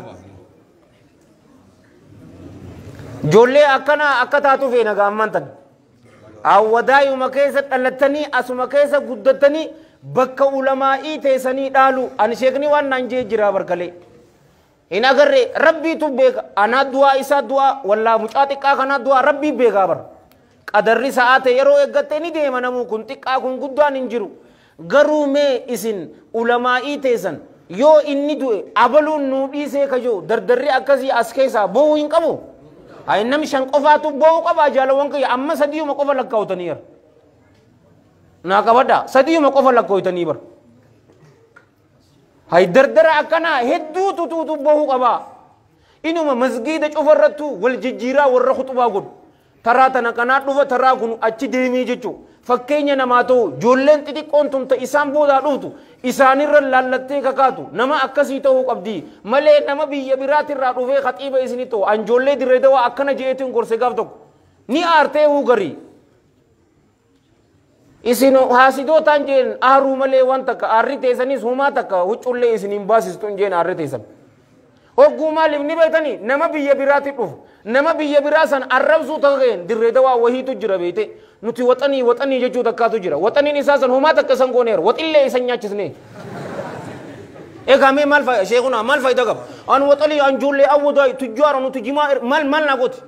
ijoollee akkana akka taatu feena gaamman tan awwadaayuma keessa dhalattanii asuma keessa guddattanii bakka ulamaa'ii teessanii dhaalu ani sheekni waan naan jee jira barkalee in agarre rabbii tu beeka ana du'a isa du'a walla mucaa xiqqaa kana du'a rabbii beeka bar qadarri sa'aate yeroo eeggatte ni deema namu kun xiqqaa kun guddaan hin jiru garuu mee isin ulamaa'ii teessan yoo inni du'e abaluun nuu dhiisee kajoo dardarri akkasii as keessaa bo'uu hin qabu hay nam shan qofaatu bo'uu qaba jaalawwan kiyya amma sadiyuma qofa lakkaawtanii bar naa qabadha sadiyuma qofa lakkaawtanii bar hay dardara akkana hedduu tutuutu bo'uu qaba inuma masgiida cufarrattu wal jijjiiraa warra khutbaa godhu taraa tana kanaa dhufa taraa kun achi deemee jechuu fakkeenya namaa ta'u ijoolleen xixiqqoon tun ta isaan boodaa dhuftu isaanirra laallattee kakaatu nama akkasii ta'uu qabdi malee nama biyya biraatirraa dhufee khaxiiba isinii ta'u an ijoollee dirree dawaa akkana jeetiin gorse gaaf tokko ni aartee huu garii isin haasidootaan jeen aaruu malee waan takka aarri teessanis humaa takka huccullee isiniin baasistuun jeen aarri teessan hogguu maaliif ni beektanii nama biyya biraatti dhufu nama biyya biraa san arrabsuu ta'een dirree dawaa wahiitu jira beete nuti waxanii jechuu takkaatu jira waxaniin isaa san humaa takka san gooneera waxillee isan nyaachisne egaa mee maal faayida sheekuna maal faayida qaba an waxalii an ijoollee awwadaa tujjaara nuti jimaa maal naa gooti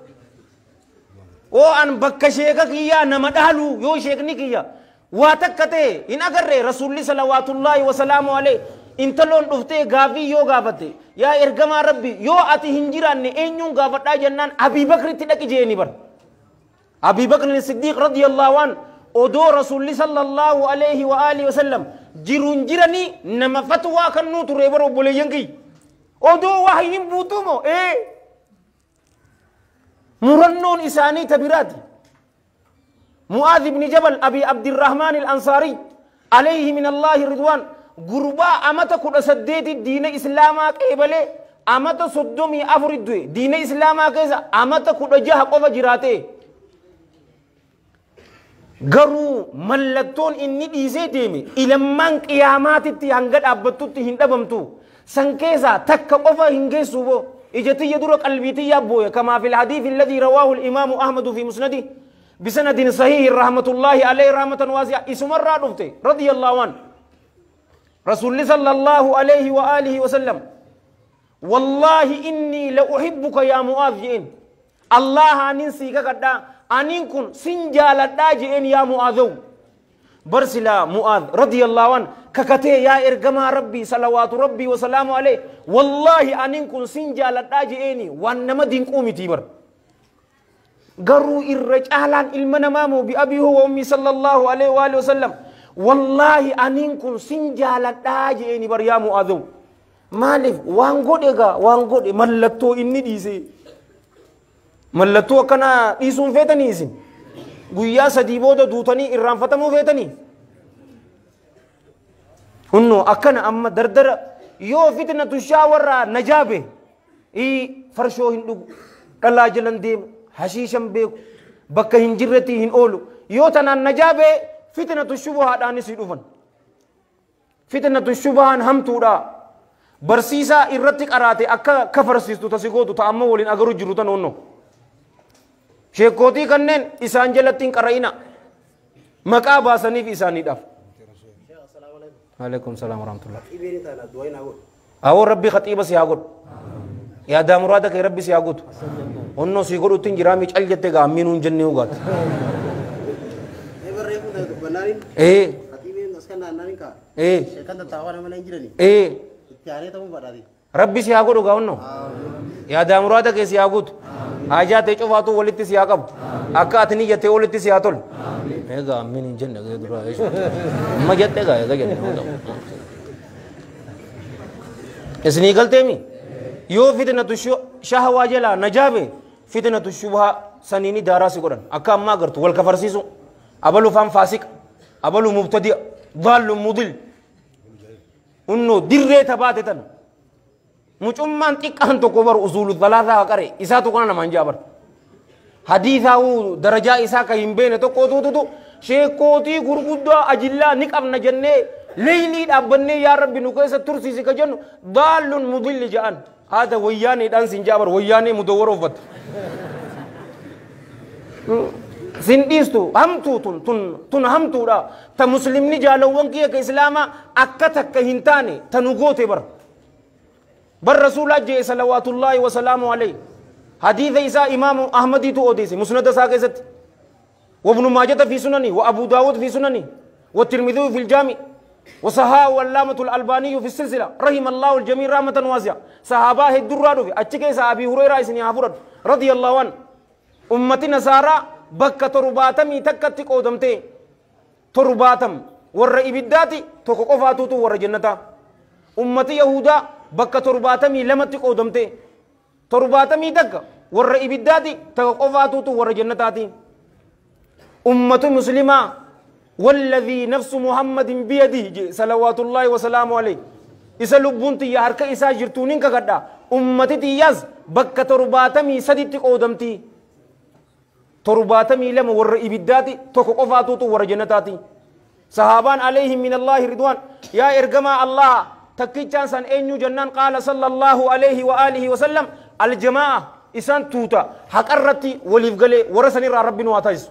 oo an bakka sheeka kiyyaa nama dhaalu yoo sheekni kiyya waa takka ta'e hin agarree rasuulli salawaatullaahi wasalaamu alayhi intaloon dhuftee gaafii yoo gaafatte yaa ergamaa rabbi yoo ati hin jiraanne eenyuun gaafadhaa jennaan Abii Bakritti dhaqi jeeni bar Abii Bakrin Siddiiq radiyallahu an odoo rasuulli sallallahu alayhi wa alihi wasallam jiruun jiranii nama fatwaa kan nuu turee bar obboleeyyan kiyya odoo wahyiin buutumo murannoon isaanii tabiraati Mu'aaz ibn Jabal Abi Abdirrahmaan al-Ansaari alayhi min Allah ridwaan gurbaa amata 18 diina islaamaa qeebalee amata 34 du'e diina islaamaa keessa amata 16 qofa jiraate garuu mallattoon inni dhiisee deeme ilammaan qiyaamaatitti hanga dhaabbattutti hin dhabamtu san keessa takka qofa hin geessu boo ijatiyya dura qalbiitiyyaa booya kamaa fil hadiith alladhi rawaahu al-imaamu Ahmad fi musnadi بسند صحيح رحمة الله عليه رحمة واسعة اسم الرادفت رضي الله عنه رسول صلى الله عليه وآله وسلم والله إني لأحبك يا معاذ جئين الله ننسيك كدا أنين كن سنجال الداجئين يا معاذ برسلا معاذ رضي الله عنه ككتي يا إرقما ربي صلوات ربي وسلام عليه والله أنين كن سنجال الداجئين وانما دين قومي تيبر قروا الرجالان المنمامو بأبيه وأمي صلى الله عليه وآله وسلم والله أنكم سنجالة داجئني بريا مؤذو مالف وانقود إيقا وانقود ملتو إني ديسي ملتو كنا ديسون فيتني إسن قويا سديبو دوتني إرام فتمو فيتني هنو أكنا أما دردر يو فتنة الشاورة نجابه فرشو هندو الله جلن ديم حشيشم بيكو بكا هنجرتي هن أولو يوتنا النجابة فتنة الشبهات آني سيدوفن فتنة الشبهات هم تودا برسيسا إرتك أراتي أكا كفرسيستو تسيقوتو تأمو ولين أغرو جروتان ونو شيكوتي كنن إسان جلتين كرائنا مكا باساني في إساني داف عليكم السلام ورحمة الله أو ربي خطيبة سياغود يا دامرادك يا ربي سياغود onno si godu tin jirami chaljette ga aminun jenne ugat rabbi si hagodu ga onno ya damurada ke si hagut hajate chofatu walitti si haqab akka atni yete walitti si hatol ega aminun jenne ga dura ma jette ga jenne isni galtemi yo fitnatu shahwa jala najabe فتنة الشبهة سنيني داراسي قرن أكام ما قرت والكفرسيسو أبلو فام فاسق أبلو مبتدئ ضال مضل إنه درة تباتتن مش أمان تك أنتو كبر أصول الثلاثة أكره إساتو كنا نمان جابر حديثه درجة إساك يمبين تو كوتو تو شيء كوتي غربودا أجلا نك أبنا جنة ليلي أبني يا رب نكويس ترسي سكجن ضال مضل جان هذا وياني دان سنجابر وياني مدور وفت سنديستو همتو تن همتو را تا مسلمني جالوان كيه كإسلاما أكتك كهنتاني تنغوتي بر رسول الله صلوات الله وسلامه عليه حديث إيسا إمام أحمدي تو أوديسي مسند ساكست وابن ماجة في سنني وأبو داود في سنني والترمذي في الجامع وصحاه واللامة الألباني في السلسلة رحم الله الجميع رحمة واسعة صحابة الدرادو في أتشكي صحابي هريرة إسني عفرد رضي الله عنه أمتي نصارى بكة ترباتمي تكتك قدمتي ترباتم ور إبداتي تقفاتو ور جنتا أمتي يهودا بكة ترباتمي لمتك قدمتي ترباتمي تك ور إبداتي تقفاتو ور جنتاتي أمتي مسلمة والذي نفس محمد بيده صلوات الله وسلامه عليه إسا لبنتي يا هركا إسا جرتونين كغدا أمتي تياز بكة ترباتمي سديتك قدمتي ترباتمي لما ور إبداتي تقفاتو ور جنتاتي صحابان عليهم من الله رضوان يا إرجما الله تكيتشان سان أنيو جنان قال صلى الله عليه وآله وسلم الجماعة إسان توتا حقرتي وليفقلي ورسني ربنا واتايز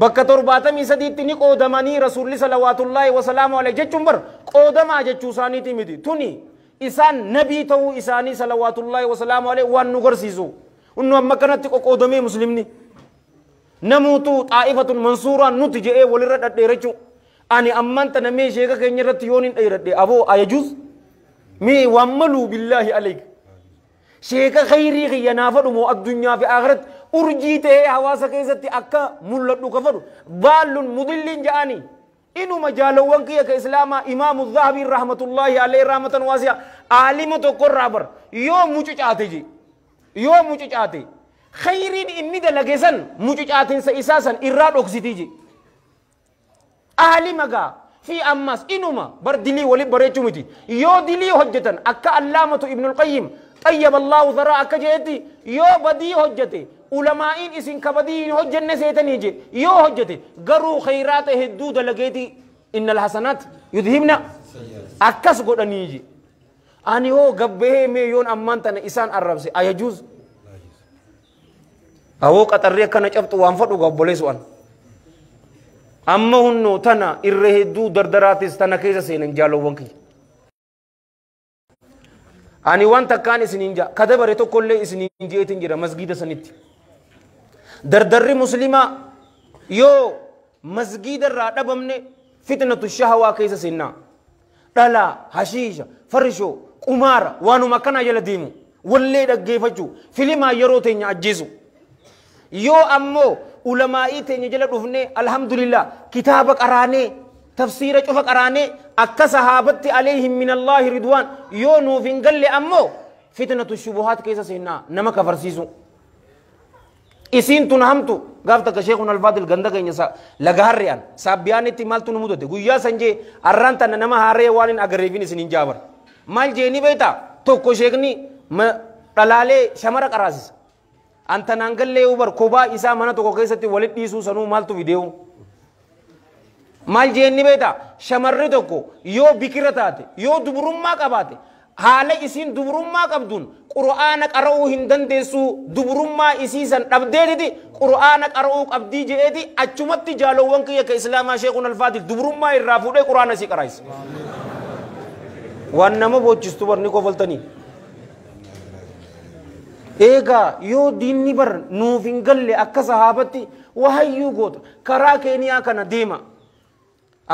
بكة ترباتمي سديتي ني قودماني رسول الله صلوات الله وسلامه عليه جچمبر قودما جچو ساني تيمدي توني إسان نبي تو إساني صلوات الله وسلامه عليه وان نغرسيزو إنه أما كانت قودمي مسلمني نموتو طائفة منصورة نتجئ ولرد الديرجو أني أمانت نمي شيخا كي نرد يونين أيرد أبو أيجوز مي واملوا بالله عليك شيخا خيري خي ينافر مو الدنيا في آخرت أرجيته حواسا كيزتي أكا ملت كفر ضال مضل جاني إنو مجالوان كي كإسلاما إمام الذهبي رحمة الله عليه رحمة واسعة عالمة قرابر يوم مجوجاتي يوم مجوجاتي خيرين إني دلقسن مجوجاتين سإساسا إراد أكسيتيجي أهلي مغا في أماس إنما بر دلي ولي بريتشمتي يو دلي حجتن أكا علامة ابن القيم طيب الله ذرا أكا جيتي يو بدي حجتي علماء إسن كبدي حجن سيتني جي يو حجتي قروا خيرات هدود لقيتي إن الحسنات يذهبنا أكس قدني جي أني هو قبه ميون أمانتنا إسان الربسي أيجوز أهو قطرية كان جبت وانفر وقبولي سؤال أما هنو تنا إرهدو دردراتيس تنا كيسا سينن جالو وانكي أني وانتا كان إسنينجا كده بريتو كله إسنينجا إتنجرا مسجد سنت دردر مسلمة يو مسجد الرادة بمني فتنة الشهوة كيسا سينا دلا حشيشة فرشو قمارة وانو مكانا جل ديمو واللي دقيفتشو فيلما يرو تينيا أجيزو يو أمو علماء تنجل رفني الحمد لله كتاب قراني تفسير شوف قراني أكا صحابت عليهم من الله رضوان يو نوفين قل أمو فتنة الشبهات كيسا سينا نما كفرسيسو isin tun hamtu gafta ka sheikhun al-fadil ganda kenya sa lagaharrian sabiyani ti mal tun mudote guyya sanje arranta nama hare wanin agarevin isin jabar mal jeni beta tokko sheikhni dalale shamara qarasis anta nangalle ubar koba isa mana tokko keessatti walit dhiisu sanu maltu video mal jeni beta shamarri tokko yo bikira taate yo dubrumma qabate haala isin dubrumma qabdun qur'aana qara'uu hin dandeessu dubrummaa isiisan dhabdeediti qur'aana qara'uu qabdii je'eeti achumatti jaalowwan kiyya ka islaamaa sheekun alfaadil dubrummaa irraa fuudhee qur'aana si qaraayis waan nama boochistu barni kofaltanii eegaa yoo diinni bar nuuf hin galle akka sahaabatti wahayyuu goota karaa keeniyaa kana deema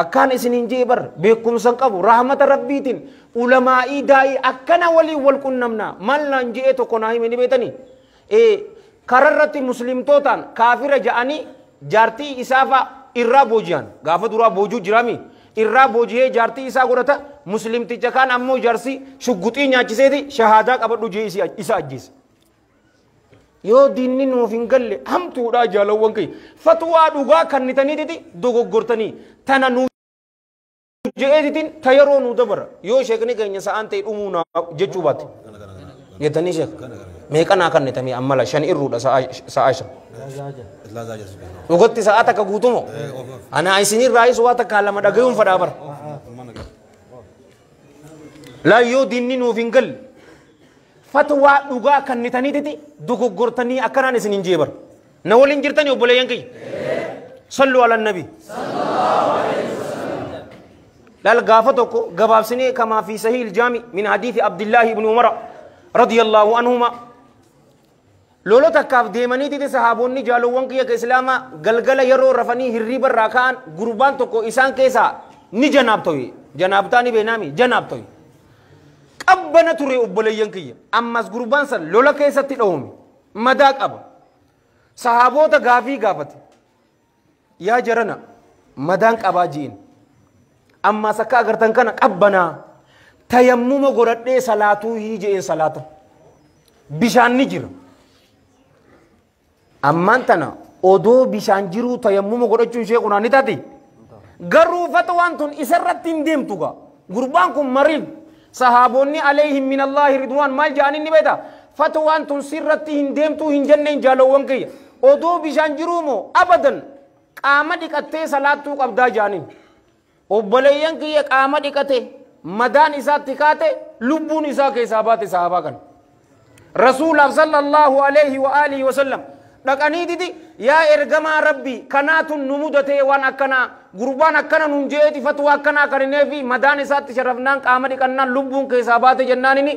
akkaan isinin jee bar beekumsan qabu rahmata rabbiitiin ulamaa'ii daa'ii akkana walii wal qunnamna mallaan jee tokko naa himeni beetanii kararratti muslimtootaan kaafira ja'anii jaartii isaafa irraa booji'an gaafa duraa boojuu jiraami irraa boojihee jaartii isaa godhata muslimticha kaan ammoo jaarsi shugguxii nyaachiseeti shahaadaa qabadhu jee isa ajjeese yoo diinni nuuf hin galle hamtuudha jaalawwan kee fatwaa dhugaa kannitaniititi dogoggortanii tana nu je'eetitiin tayaroo nu dabara yoo sheekni keenya sa'aan ta'e dhumuu na jechuu baate jettanii sheek meeqanaa kannitamee ammala shan irruudha sa'a shan dhugatti sa'a takka guutumo ana isinirraayis waa takka lama dhagayuun fadhaa bara laa yoo diinni nuuf hin galle fatwaa dhugaa kannitaniititi dogoggortanii akkanaan isin hin jeebar na waliin jirtanii obboleeyyan kiyya sallu ala nabi lal gaafa tokko gabaabsinee kamaa fi sahih iljaami min hadiisi abdillahi ibnu umara radiyallahu anhuma lolo takkaaf deemaniititi sahaabonni jaalowwan kiyya ka islaamaa galgala yeroo rafanii hirriiba irraa ka'an gurbaan tokko isaan keessaa ni janaabtoye janaabtaa ni beenaami janaabtoye qabbana ture obboleeyyan kiyya ammas gurbaan san lola keessatti dhawame madaa qaba sahaabota gaafii gaafate yaa jarana madaan qabaa ji'in ammas akka agartan kana qabbanaa tayammuma godhadhee salaatuu hii je'een salaata bishaan ni jira ammaan tana odoo bishaan jiruu tayammuma godhachuun sheekunaa ni taati garuu fatwaan tun isarratti hin deemtu gaa gurbaan kun mariid sahaabonni alayhim min allahi ridwaan maal ja'anii ni beeta fatwaan tun sirratti hin deemtuu hin jenneen jaalowwan kiyya odoo bishaan jiruu moo abadan qaama dhiqattee salaattuu qabdaa ja'aniin obboleeyyan kiyya qaama dhiqate madaan isaatti kaate lubbuun isaa keessaa baate sahaabaa kan rasuulaaf sallallahu alayhi wa alihi wa sallam dhaqanii didi yaa ergamaa rabbii kanaatun nu mudatee waan akkanaa gurbaan akkana nun jeeti fatwa akkanaa karinee fi madaan isaatti sharafnaan qaama dhiqannaan lubbuun keessaa baate jennaanini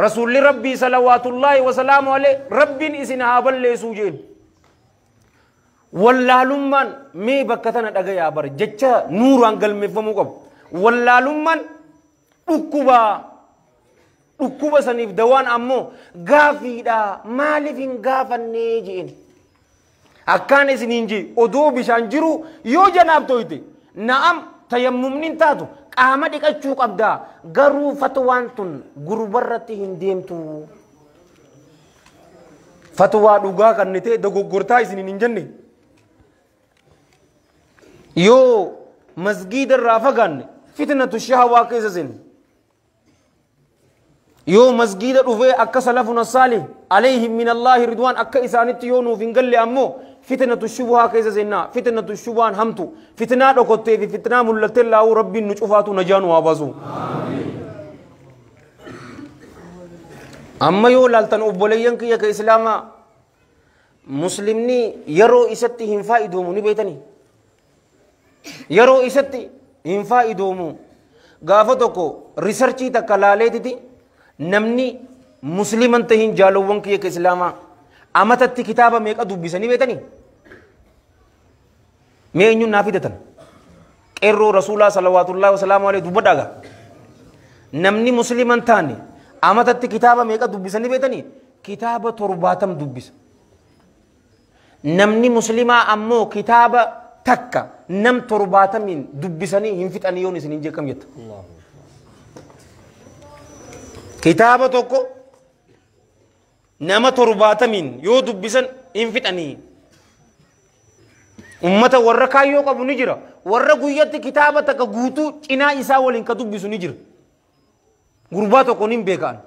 rasuulli rabbii salawaatullaahi wasalaamu alee rabbiin isin haa balleessuu jeen wallaalummaan mee bakka tana dhagayaa bara jecha nuuraan galmeeffamuu qabu wallaalummaan dhukkuba saniif dawaan ammoo gaafiidha maaliif hin gaafannee jeen akkaan isiniin jee odoo bishaan jiru yoo janaabtoyte na'am tayammumnin taatu qaama dhiqachuu qabdaa garuu fatwaan tun gurbarratti hin deemtu fatwaa dhugaa kannite dogoggortaa isiniin hin jenne yoo masgiida irraa fagaanne fitnatu shahawaa keessa seenne yoo masgiida dhufee akka salafuna saalih alayhim min allahi ridwaan akka isaanitti yoo nuuf hin galle ammoo fitnatu shubuhaa keessa seennaa fitnatu shubuhaan hamtu fitnaa dhokottee fi fitnaa mul'attee laa'uu rabbiin nu cufaatu najaanu haa baasu amma yoo laaltan obboleeyyan kiyya ka islaamaa muslimni yeroo isatti hin faa'idoomu ni beetanii yeroo isatti hin faa'idoomu gaafa tokko riisarchii takka laaleetiti namni musliman tahin jaalowwan kiyya ka islaamaa amatatti kitaaba meeqa dubbisanii beetanii mee eenyuun naa fidatan qeerroo rasuulaa salawaatullaahi wasalaamu alayhi dubbadhaaga namni musliman taane amatatti kitaaba meeqa dubbisanii beetanii kitaaba 70 dubbisa namni muslimaa ammoo kitaaba takka nam torbaatamiin dubbisanii hin fixanii yoon isin hin jeekam jetta kitaaba tokko nama torbaatamiin yoo dubbisan hin fixanii ummata warra kaayyoo qabu ni jira warra guyyatti kitaaba takka guutuu cinaa isaa waliin ka dubbisu ni jira gurbaa tokko nin beekaan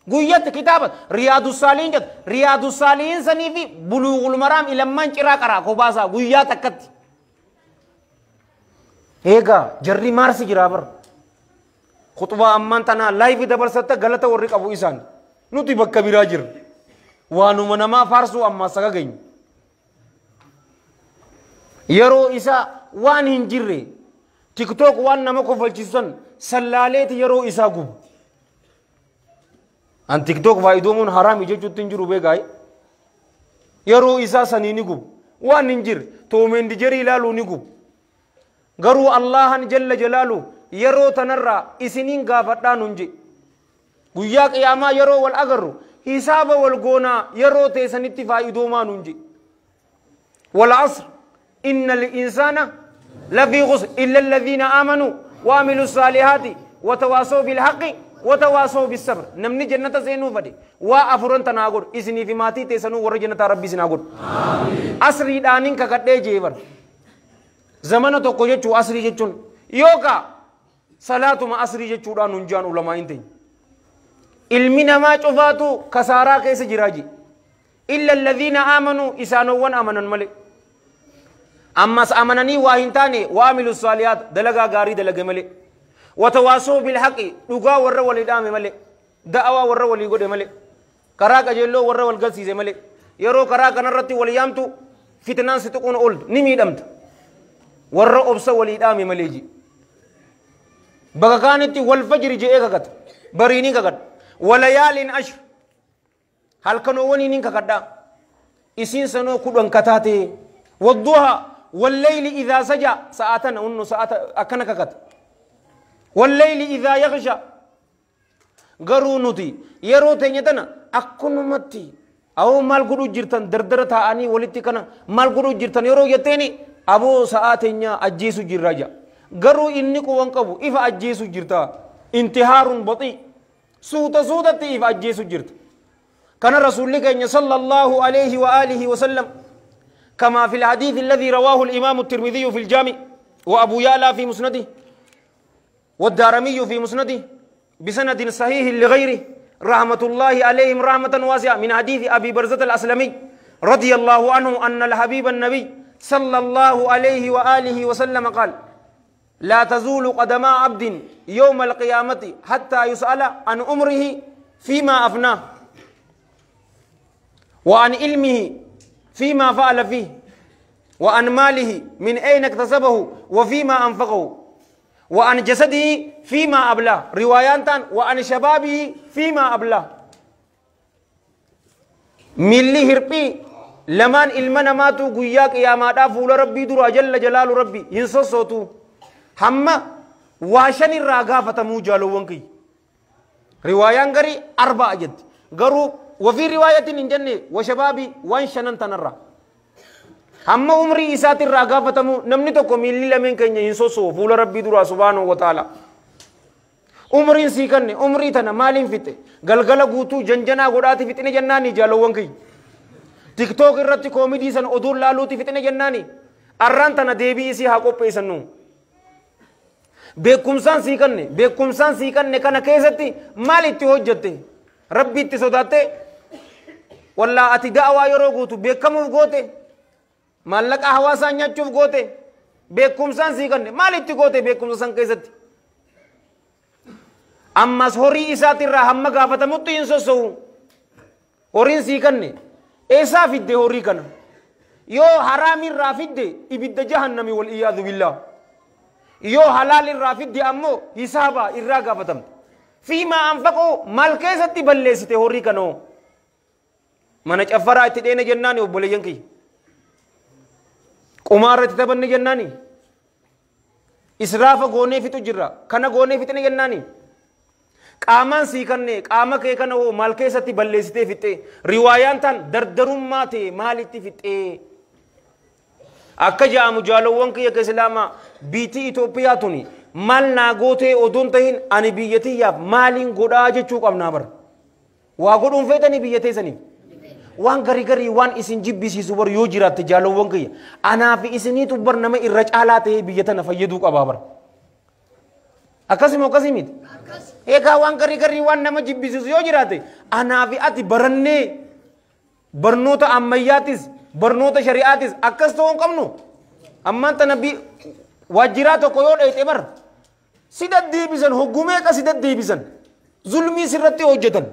guyyatti kitaaba riyaadu saaliin jat riyaadu saaliin sanii fi buluugul maraam ilamman ciraa qaraa kobaasaa guyyaa takkatti eegaa jarri maarsi jiraa bar khutbaa ammaan tanaa laayifi dabarsatta galata warri qabu isaan nuti bakka biraa jirra waanuma namaa faarsuu ammaa saga geenyu yeroo isaa waan hin jirre tiktok waan nama kofalchisan sallaaleeti yeroo isaa gubu an tiktok faayidoomuun haraami jechuutti hin jiru beegaay yeroo isaa sanii ni gubu waan hin jirre toomendi jerii ilaaluu ni gubu garuu allahan jalla jalaalu yeroo tanarraa isiniin gaafadhaa nun je guyyaa qiyaamaa yeroo wal agarru hisaaba wal goonaa yeroo teessanitti faayidoomaa nun je wal asr إن الإنسان لفي خسر إلا الذين آمنوا وعملوا الصالحات وتواصوا بالحق وتواصوا بالصبر نمني جنة زينو فدي وأفرن تناغور إسني في ماتي تسنو ور جنة ربي سناغور أسري دانين كقدي جيبر زمانه تو كوجي چو أسري جچون يوكا صلاة ما أسري جچو دان نجان علماء إنتي علمنا ما چوفاتو كسارا كيس جراجي إلا الذين آمنوا إسانوان آمنن ملك أمس أمنني واهنتاني وعملوا الصالحات دلقا غاري دلقا ملي وتواصوا بالحق لغا ور ولدام ملي دعوا ور وليغود ملي كراك جلو ور والغسيز ملي يرو كراك نرتي وليامتو فتنان ستكون أولد نمي دمت ور أبس ولدام مليجي بغانتي والفجر جئ كغت بريني كغت وليال أشر هل كانوا ونين كغت إسين سنو كدوان كتاتي والضحى والليل إذا سجى ساعتنا أنه ساعت أكنك كت والليل إذا يغشى قرونتي يرو تنيتنا أكون متي أو مال قدو جرتن دردرتا أني ولتي كنا مال قدو جرتن يرو يتيني أبو ساعتنا أجيسو جراجا قرو إنكو وانقبو إفا أجيسو جرتا انتهار بطيء سوطة إفا أجيسو جرت كان رسول الله صلى الله عليه وآله وسلم كما في الحديث الذي رواه الإمام الترمذي في الجامع وأبو يعلى في مسنده والدارمي في مسنده بسند صحيح لغيره رحمة الله عليهم رحمة واسعة من حديث أبي برزة الأسلمي رضي الله عنه أن الحبيب النبي صلى الله عليه وآله وسلم قال لا تزول قدما عبد يوم القيامة حتى يسأل عن عمره فيما أفناه وعن علمه فيما فعل فيه وعن ماله من أين اكتسبه وفيما أنفقه وعن جسده فيما أبلاه روايات وعن شبابه فيما أبلاه ملي هربي لمن علمنا ماتو قياك يا مادا فول ربي درا جل جلال ربي ينسو صوتو هم واشن الراغافة موجالو وانكي روايان غري 4 جد غرو وفي رواية إنجنة وشبابي وانشنن تنرى هم عمري إسات الرقافة نمني تكو ملي لمن كن ينسوسو فول ربي درا سبحانه وتعالى عمري سيكن عمري تنا مالين فيته غلغلا غوتو جنجنا غوداتي فيتني جناني جالوون كي تيك توك الرتي كوميدي سن أدور لالوتي فيتني جناني أران تنا ديبي إسي هاكو بيسنو بكمسان سيكن كنا كيستي مالي تهجتي ربي تسوداتي والله أتي دعوة يروغوتو بكمو غوتي مالك أحواسا نياتشوف غوتي بكمسان سيكن مالي تغوتي بكمسان كيستي أما سهوري إساتي را هم غافة متو ينسوسو هورين سيكن إيسا فيدي هوري كنا يو حرامي را فيدي إبد جهنمي والإياذ بالله يو حلال را فيدي أمو حسابا إرا غافتم فيما أنفقوا مال كيستي بلسيتي هوري كنو mana caffaraa itti dheene jennaani obboleeyyan kiyya qumaarra itti taphanne jennaani israafa goonee fixu jirra kana goonee fixne jennaani qaamaan sii kanne qaama kee kana hoo maal keessatti balleessitee fixxee riwaayaan tan dardarummaa ta'e maalitti fixxee akka jaamu jaalawwan kiyya islaamaa biitii Itoophiyaa tuni maal naa gootee odoon tahin ani biyyatiyyaaf maaliin godhaa jechuu qabnaa bara waa godhuun feetanii biyyatee saniif waan garii waan isin jibbisiisu bar yoo jiraatte jaalawwan kiyya anaa fi isiniitu bar nama irra caalaa ta'ee biyya tana fayyaduu qabaa bara akkasuma miti eegaa waan garii waan nama jibbisiisu yoo jiraate anaa fi ati barannee barnoota ammayyaatis barnoota shari'aatis akkas ta'uu hin qabnu ammaan tana waajjiraa tokko yoo dheeyxe bar si deddeebisan hoggumeeqa si deddeebisan zulmii sirratti hojjetan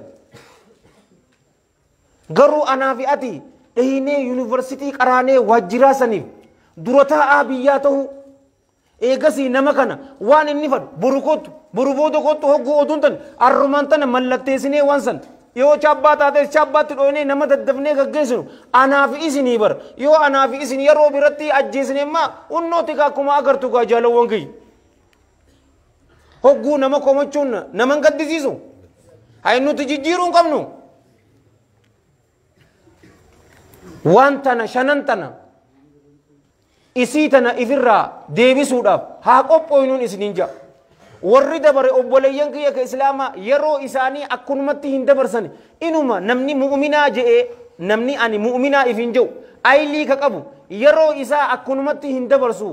garuu anaa fi ati dheeynee yuunivarsitii qaraanee waajjiraa saniif dura taa'aa biyyaa ta'uu eegasii nama kana waan inni fadhu boru booda kottu hogguu oduun tan arrumaan tana mallatteessinee waan san yoo chabbaa taates chabbaatti dhoonee nama daddafnee gaggeessinu anaa fi isinii bar yoo anaa fi isin yeroo biratti ajjeesine immaa unnooti akkuma agartu gaa jaalawwan kiyya hogguu nama komachuun naman gaddisiisu hay nuti jijjiiruu hin qabnu waan tana shanan tana isii tana ifirraa deebisuudhaaf haa qophooynuun isiniin ja'a warri dabare obboleeyyan kiyya ka islaamaa yeroo isaanii akkunumatti hin dabarsan inuma namni mu'minaa je'ee namni ani mu'minaa ifin je'u aylii ka qabu yeroo isaa akkunumatti hin dabarsu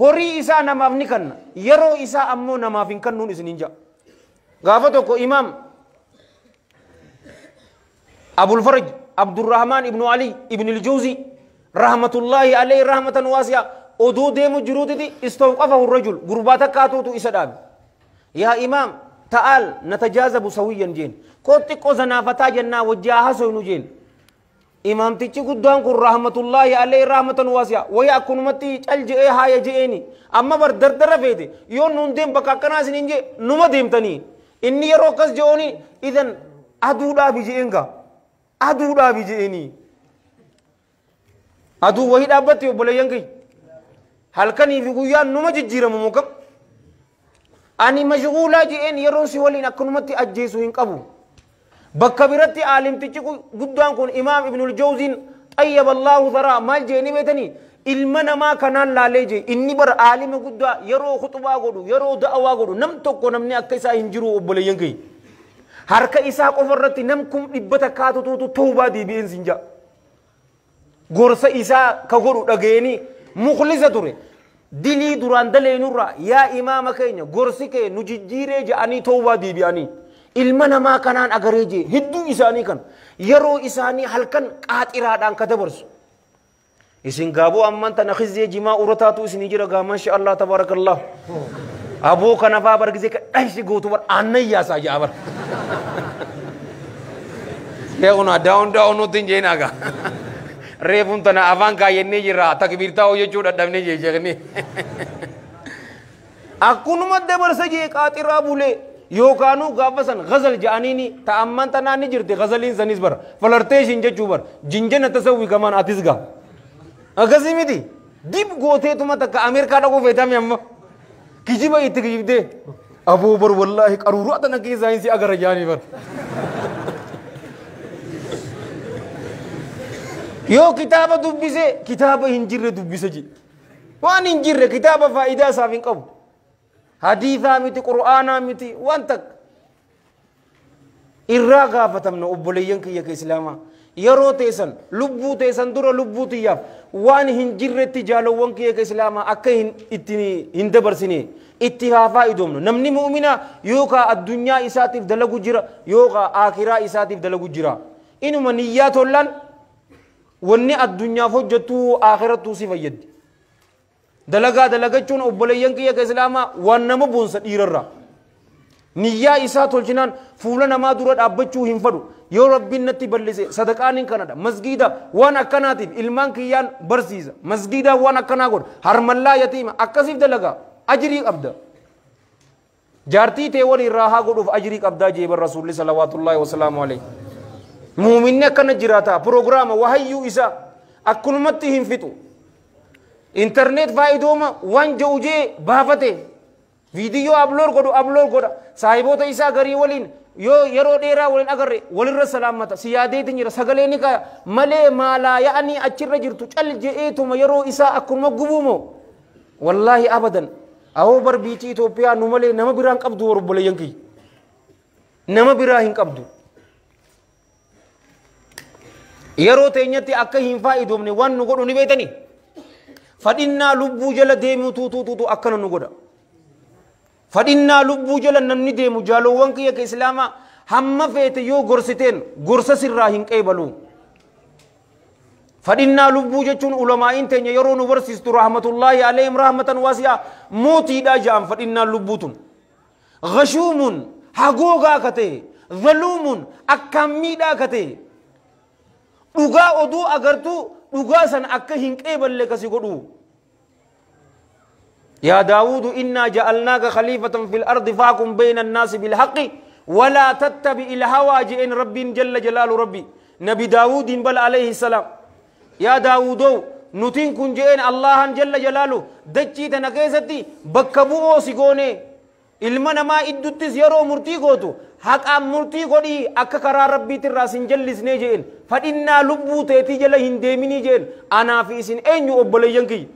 horii isaa namaaf ni kanna yeroo isaa ammoo namaaf hin kannuun isiniin ja'a gaafa tokko imaam abul faraj abdurrahmaan ibnu ali ibn al-jawzi rahmatullahi alayhi rahmatan wasi'a oduu deemu jiruutiti istawqafahu الرجل غرباتا كاتوتو إسداب يا إمام تعال نتجاذب سويا جين كنت قزنا فتا جنا وجاها سوينو جين إمام تيجي قدام قر رحمة الله عليه رحمة واسعة ويأكل متي الجئ هاي جئني أما بردر فيدي يون نندم بكاكنا سنينجي نما ديم تاني إني روكس جوني إذن أدولا بيجينغا أدولا بيجيني أدو وحيد أبتي وبلاينكي halkanii fi guyyaan numa jijjiiramu mukam ani mashghuulaa je'een yeroo si waliin akkanumatti ajjeesu hin qabu bakka biratti aalimtichi guddaan kun imaam ibnul jawziin xayyaba allaahu daraa maal jeeni beetanii ilma namaa kanaan laalee jee inni bara aalima guddaa yeroo khuxubaa godhu yeroo da'awaa godhu nam tokko namni akka isaa hin jiru obboleeyyan kee harka isaa qofa irratti nam kum dhibbata kaatutuutu tawbaa deebi'een sin ja'a gorsa isaa ka godhu dhageenii مخلصة تري دلي دران دلي نورا يا إمام كينيا غرسي كي نجيجيري جاني توبا دي بياني ilma namaa kanaan agaree jee hedduu isaanii kan yeroo isaanii halkan qaaxiraadhaan katabarsu isin gaaboo amman tana khizee jimaa urataatu isinii jira gaa masha Allah tabarakallah aboo kana faa bargizee ka dhaysi gootu bar annayyaa jaabar yeuna down nutin jeenaga reefun tana afaan kaayennee jira takbiirtaa hojjechuu dadhabnee jeechaqni akkunuma dabarsa jee qaaxiraa bulee yookaanuu gaafa san ghazal ja'aniini ta'amman tanaan ni jirti ghazaliin sanis bar flirtation jechuu bar jinjana tasawwi kamaan atis gaa akkasii miti dib gooteetuma takka ameerikaa dhaquu feetame amma kijiba itti kijibdee aboo bar wallaahi qaruuraa tana keessaa hin si agara jaanii bar yoo kitaaba dubbise kitaaba hin jirre dubbise ji waan hin jirre kitaaba faayidaa isaaf hin qabu حديثا متي قرآنا متي وانتك إراغا فتمنا أبوليين كي يك إسلاما يرو تيسن لبو تيسن درو لبو تياف وان هنجر تجالو وان كي يك إسلاما أكا اتني هندبر سني اتحافا إدومنا نمني مؤمنا يوكا الدنيا إساتف دلقو جرا يوكا آخرا إساتف دلقو جرا إنو منيات اللان واني الدنيا فجتو آخرتو سفيد dalagachuun obboleeyyan kiyya ka islaamaa waan nama boonsa dhiirarra niyyaa isaa tolchinaan fuula namaa dura dhaabbachuu hin fadhu yoo rabbiin natti bal'ise sadaqaan hin kanadha masgiida waan akkanaatiif ilmaan kiyyaan barsiisa masgiida waan akkanaa godha harmallaa yatiima akkasiif dalagaa ajrii qabda jaartii tee waliin raahaa godhuuf ajrii qabdaa jeeban rasuulli salawaatullaahi wasalaamu alayhi muuminni akkana jiraata piroogiraama wahayyuu isaa akkunumatti hin fixu internet faayidoma waan joojee baafate فيديو أبلور قدو صاحبوتا إسا غري ولين يرو ديرا ولين أغري ولين رسلامة سيادي تنجر سغليني كايا ملي مالا يعني أچر جرتو چل جئتو ما يرو إسا أكون مقبومو والله أبدا أو بر بيتي إثيوبيا نملي نما بران قبدو رب لينكي نما براهن قبدو يرو تينيتي أكا هنفا إدومني وان نقودو نبيتني فدنا لبو جل ديمو تو أكنا نقودا فدنا لبو جل نمني ديمو جالو وانكي يك إسلاما هم فيت يو غرستين غرس سراهن قيبلو فدنا لبو جچون علماء تيني يرو نورسيستو رحمة الله عليهم رحمة واسعة موتي دا جام فدنا لبوتون غشوم حقوقا كته ظلوم أكامي دا كته dhugaa oduu agartuu dhugaa san akka hin qeeballe kasi godhu yaa daawudu innaa ja'alnaaka khaliifatan fil ardi fahkum bayna annaasi bilhaqqi walaa tattabi'i ilhawaa je'en rabbiin jalla jalaalu rabbi nabi daawudiin bal alayhi salaam yaa daawudoo nutiin kun je'en allahan jalla jalaalu dachii tana keessatti bakka bu'oo si goone ilma namaa idduttis yeroo murtii gootu haqaan murtii godhi akka karaa rabbiitirraa sin jallisnee jeen fadhinnaa lubbuu teetii jala hin deeminii jeen anaa fi isin eenyu obboleeyyan kiyya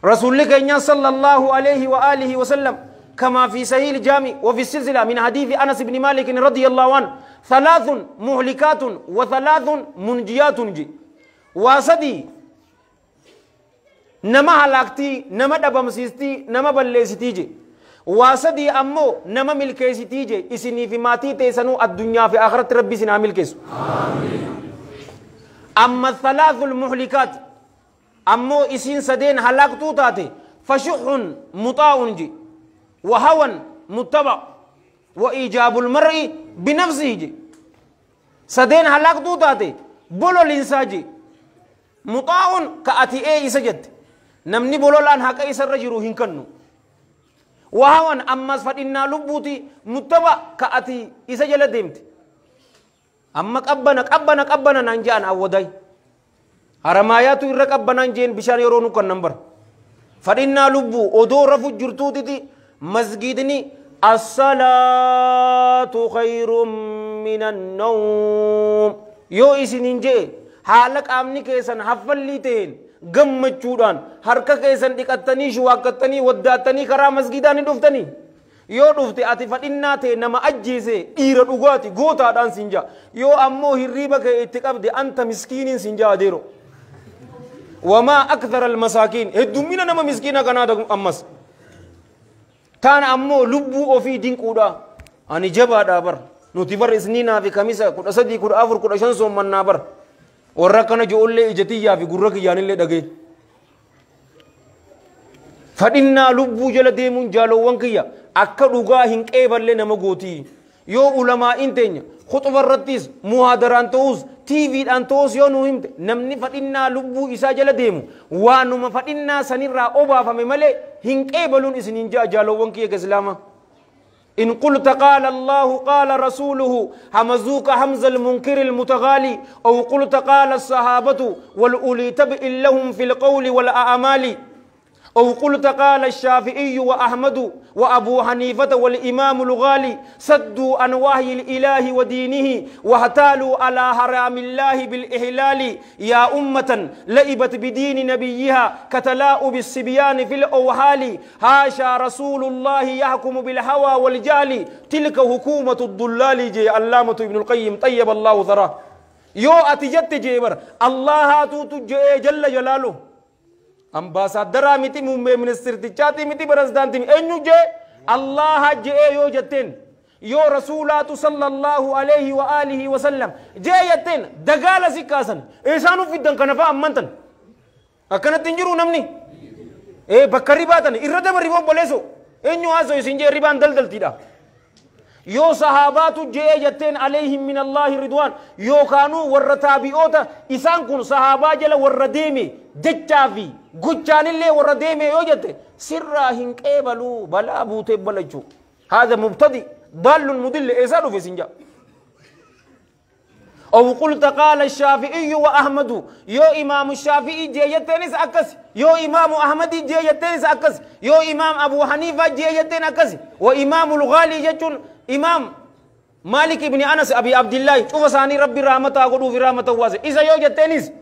رسول الله صلى الله عليه وآله وسلم كما في صحيح الجامع وفي السلسلة من حديث أنس بن مالك رضي الله عنه ثلاث مهلكات وثلاث منجيات جي واسدي نما هلاكتي نما دبمسيستي نما بلسيتي جي واسدي أمو نما ملكيستي جي إسني في ماتي تيسنو الدنيا في آخرة ربي سنا ملكيسو أما الثلاث المهلكات أمو إسين سدين هلاكتو تاتي فشح مطاع جي وهوى متبع وإيجاب المرء بنفسه جي سدين هلاكتو تاتي بولو الإنسان جي مطاع كأتي إيه سجد نمني بولو لان حق إيه سرجرو هنكنو وهوى أما فإنا لبوتي متبع كأتي إيه سجل ديمت أما قبنا ننجان أوداي haramaayatu irra qabbanaan jeen bishaan yeroo nu kan nambar fadhinnaa lubbuu odoo rafu jirtuutiti masgidni as-salaatu khayrun minan nawm yoo isinin jee haala qaamni keessan haffallii ta'een gammachuudhaan harka keessan dhiqattanii shuwaaqqattanii waddaattanii karaa masgidaa ni dhuftanii yoo dhufte ati fadhinnaa ta'e nama ajjeese dhiira dhugaati gootaadhaan sinjaa yoo ammoo hirriiba kee itti qabde anta miskiiniin sinjaa adeero وما أكثر المساكين هدومينا نما مسكينا كنادا أمس كان أمو لبو في دين كودا أني جبا دابر نتبر إسنينا في كميسا كود أسدي كود أفر كود أشانسو من نابر وركنا جول لي إجتيا في غرك يعني اللي دقي فدينا لبو جل ديمون جالو وانكيا أكدوغا هنك إبر لنا مغوتي يو علماء إنتين خطبة الرتيس محاضران توس تي في أن توس يو نوهمت نمني فدينا لبو إسا جل ديمو وانما فدينا سنرى أوبا فمملي هنك إبلون إسنين جالو وانكيا كسلاما إن قلت قال الله قال رسوله همزوك همز المنكر المتغالي أو قلت قال الصحابة والأولي تبئ لهم في القول والأعمال أو قلت قال الشافعي وأحمد وأبو حنيفة والإمام الغالي صدوا عن وحي الإله ودينه واحتالوا على حرام الله بالإحلال يا أمة لئبت بدين نبيها كتلاؤب الصبيان في الأوهال هاشا رسول الله يحكم بالهوى والجهل تلك حكومة الضلال جي علامة ابن القيم طيب الله ثراه يو أتجت جيبر الله توت جل جلاله ambaasaaddaraa miti muummee ministirtichaati miti pirezidaantii eenyu jee Allah jee yoo jetteen yoo rasuulaatu sallallahu alayhi wa alihi wa sallam jee jetteen dagaala si kaasan isaan ufiddan kana fa'a ammantan akkanatti hin jiru namni bakka ribaatan irra daba riboon boleeso eenyu haaso isin jee ribaan daldaltiidha yoo sahabaatu jee jetteen alayhim min allahi ridwaan yookaanuu warra taabi'oota isaan kun sahabaa jala warra deeme jechaa fi gochaanillee warra deeme yoo jette sirraa hin qeebaluu balaa buutee balachuu haadha mubtadi dallun mudille eesaa dhufe sinja أو قلت قال الشافعي وأحمد يو إمام الشافعي جيتنس أكس يو إمام أحمد جيتنس أكس يو إمام أبو حنيفة جيتن أكس وإمام الغالي جتون إمام مالك بن أنس أبي عبد الله شوف ثاني ربي رحمته أقول في رحمته واسع إذا يو جتنس